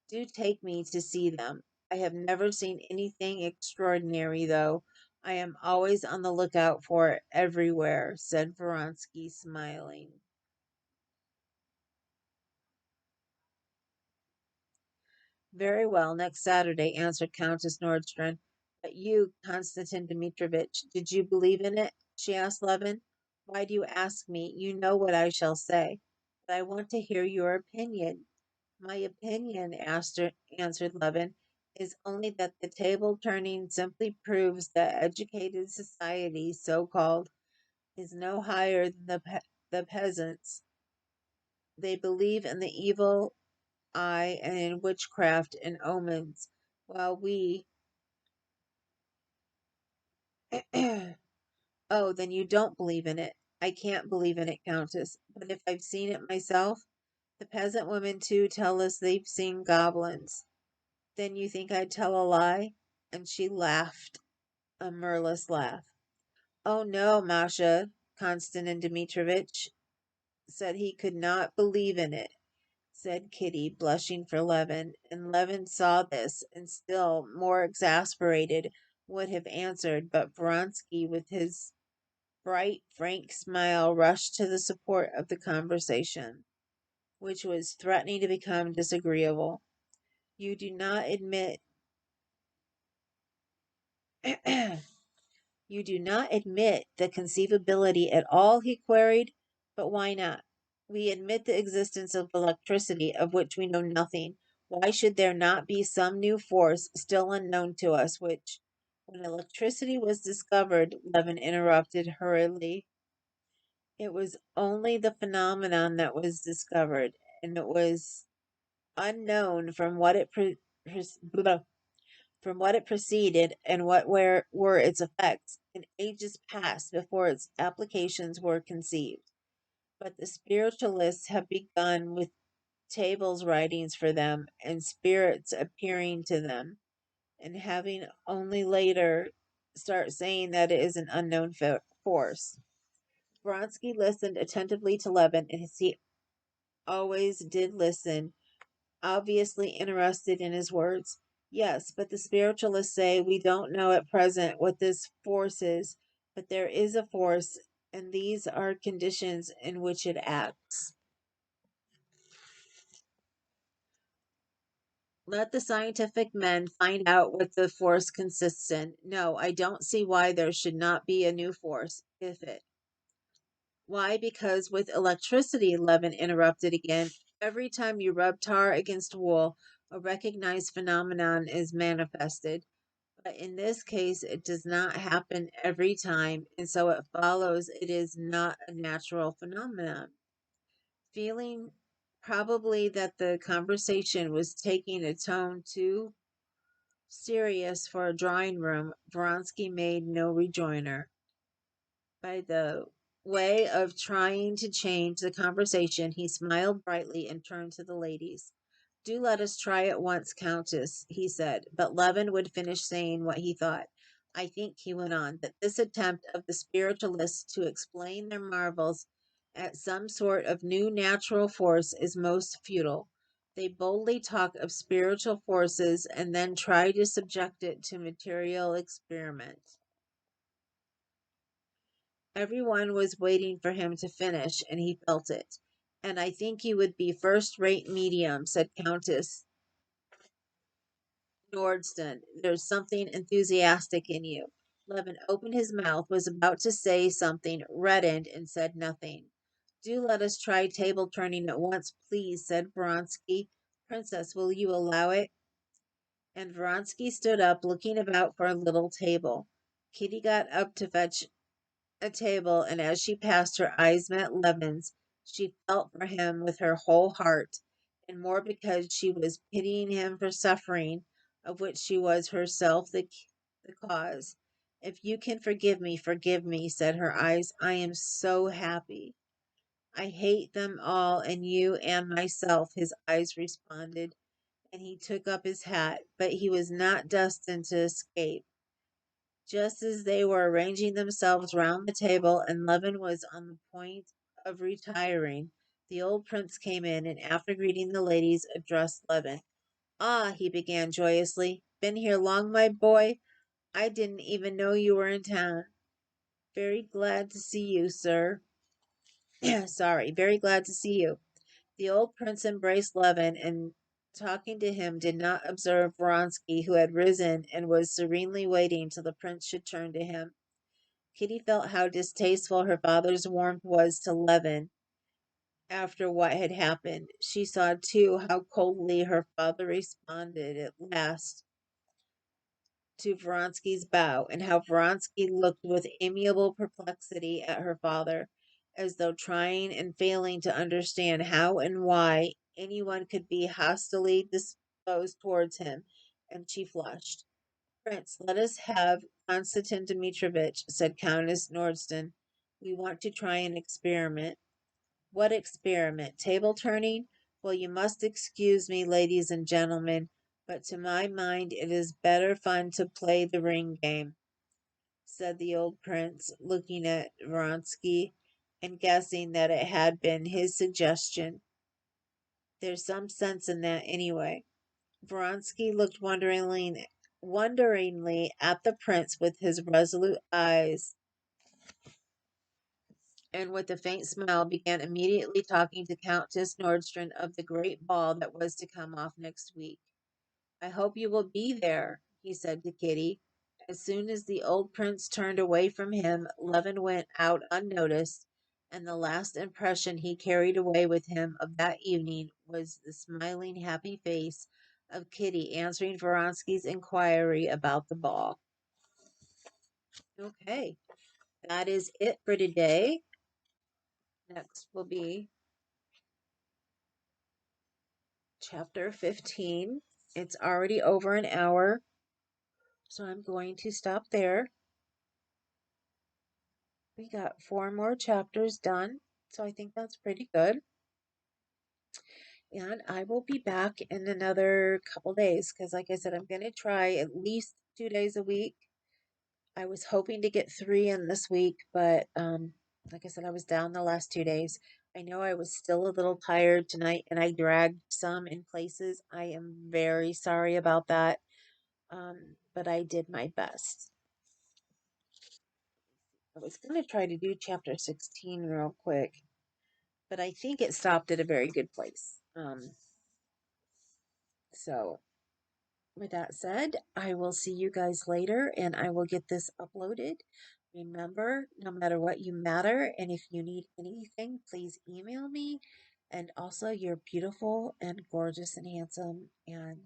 Do take me to see them. I have never seen anything extraordinary, though I am always on the lookout for it everywhere," said Vronsky, smiling. "Very well, next Saturday," answered Countess Nordstrand. "But you, Konstantin Dmitrievitch, did you believe in it?" she asked Levin. "Why do you ask me? You know what I shall say. But I want to hear your opinion." "My opinion," answered Levin, "is only that the table turning simply proves that educated society, so called, is no higher than the peasants. They believe in the evil eye and in witchcraft and omens, while we Oh, then you don't believe in it. I can't believe in it, Countess. But if I've seen it myself, the peasant women too tell us they've seen goblins. Then you think I'd tell a lie?" And she laughed, a mirthless laugh. "Oh no, Masha," Konstantin Dmitrievitch said he could not believe in it, said Kitty, blushing for Levin, and Levin saw this, and still more exasperated, would have answered, but Vronsky, with his bright, frank smile, rushed to the support of the conversation, which was threatening to become disagreeable. "You do not admit you do not admit the conceivability at all?" he queried. "But why not? We admit the existence of electricity, of which we know nothing. Why should there not be some new force, still unknown to us, which—" "When electricity was discovered," Levin interrupted hurriedly, "it was only the phenomenon that was discovered, and it was unknown from what it preceded and what were its effects, and ages passed before its applications were conceived. But the spiritualists have begun with tables writings for them, and spirits appearing to them, and having only later start saying that it is an unknown force." Vronsky listened attentively to Levin, and as he always did listen, obviously interested in his words. "Yes, but the spiritualists say we don't know at present what this force is, but there is a force, and these are conditions in which it acts. Let the scientific men find out what the force consists in. No, I don't see why there should not be a new force, if it—" "Why, because with electricity," Levin interrupted again, "every time you rub tar against wool, a recognized phenomenon is manifested. But in this case, it does not happen every time, and so it follows it is not a natural phenomenon." Feeling probably that the conversation was taking a tone too serious for a drawing room, Vronsky made no rejoinder. By the way of trying to change the conversation, he smiled brightly and turned to the ladies. "Do let us try at once, Countess," he said, but Levin would finish saying what he thought. "I think," he went on, "that this attempt of the spiritualists to explain their marvels at some sort of new natural force is most futile. They boldly talk of spiritual forces and then try to subject it to material experiment." Everyone was waiting for him to finish, and he felt it. "And I think you would be first-rate medium," said Countess Nordstern. "There's something enthusiastic in you." Levin opened his mouth, was about to say something, reddened, and said nothing. Do let us try table turning at once, please, said Vronsky. Princess, will you allow it? And Vronsky stood up, looking about for a little table. Kitty got up to fetch a table, and as she passed, her eyes met Levin's. She felt for him with her whole heart, and more because she was pitying him for suffering, of which she was herself the cause. If you can forgive me, said her eyes. I am so happy. I hate them all, and you and myself, his eyes responded, and he took up his hat, but he was not destined to escape. Just as they were arranging themselves round the table and Levin was on the point of retiring, the old prince came in and after greeting the ladies, addressed Levin. Ah, he began joyously. Been here long, my boy? I didn't even know you were in town. Very glad to see you, sir. Sorry, very glad to see you. The old prince embraced Levin and talking to him did not observe Vronsky, who had risen and was serenely waiting till the prince should turn to him. Kitty felt how distasteful her father's warmth was to Levin after what had happened. She saw, too, how coldly her father responded at last to Vronsky's bow, and how Vronsky looked with amiable perplexity at her father, as though trying and failing to understand how and why anyone could be hostilely disposed towards him, and she flushed. Prince, let us have Konstantin Dmitrovitch, said Countess Nordston. We want to try an experiment. What experiment? Table turning? Well, you must excuse me, ladies and gentlemen, but to my mind it is better fun to play the ring game, said the old prince, looking at Vronsky and guessing that it had been his suggestion. There's some sense in that anyway. Vronsky looked wonderingly at the prince with his resolute eyes, and with a faint smile began immediately talking to Countess Nordstrand of the great ball that was to come off next week. I hope you will be there, he said to Kitty. As soon as the old prince turned away from him, Levin went out unnoticed, and the last impression he carried away with him of that evening was the smiling, happy face of Kitty answering Vronsky's inquiry about the ball. Okay, that is it for today. Next will be chapter 15. It's already over an hour, so I'm going to stop there. We got 4 more chapters done, so I think that's pretty good. And I will be back in another couple days because, like I said, I'm going to try at least 2 days a week. I was hoping to get 3 in this week, but like I said, I was down the last 2 days. I know I was still a little tired tonight and I dragged some in places. I am very sorry about that, but I did my best. I was going to try to do chapter 16 real quick, but I think it stopped at a very good place. So, with that said, I will see you guys later and I will get this uploaded. Remember, no matter what, you matter. And if you need anything, please email me. And also, you're beautiful and gorgeous and handsome. And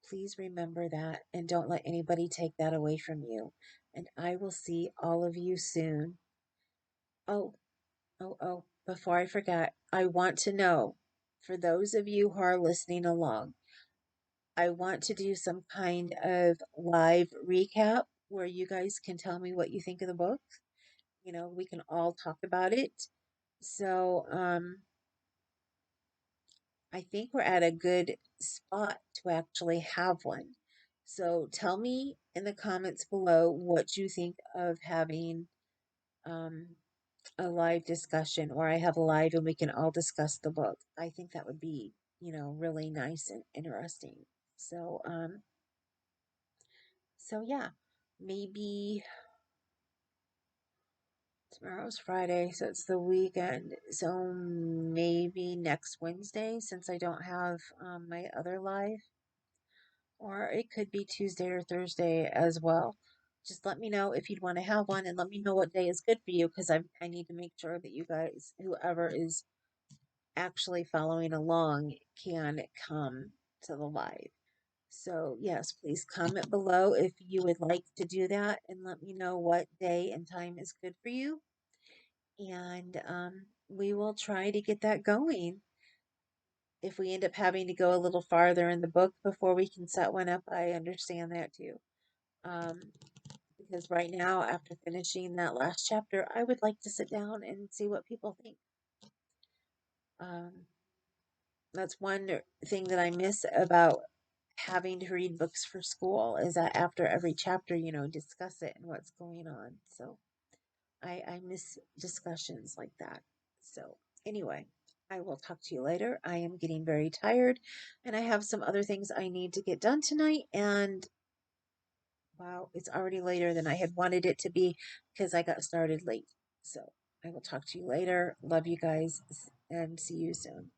please remember that. And don't let anybody take that away from you. And I will see all of you soon. Oh, before I forget, I want to know, for those of you who are listening along, I want to do some kind of live recap where you guys can tell me what you think of the book. We can all talk about it. So, I think we're at a good spot to actually have one. So, tell me in the comments below what you think of having um, a live discussion, or I have a live and we can all discuss the book. I think that would be, really nice and interesting. So, yeah, maybe tomorrow's Friday, so it's the weekend. So maybe next Wednesday, since I don't have my other live, or it could be Tuesday or Thursday as well. just let me know if you'd want to have one, and let me know what day is good for you, because I need to make sure that you guys, whoever is actually following along, can come to the live. So, yes, please comment below if you would like to do that, and let me know what day and time is good for you. And we will try to get that going. If we end up having to go a little farther in the book before we can set one up, I understand that too. Um, because right now, after finishing that last chapter, I would like to sit down and see what people think. Um, that's one thing that I miss about having to read books for school, is that after every chapter, discuss it and what's going on. So I miss discussions like that. So anyway, I will talk to you later. I am getting very tired, and I have some other things I need to get done tonight. And wow, it's already later than I had wanted it to be, because I got started late. So I will talk to you later. Love you guys, and see you soon.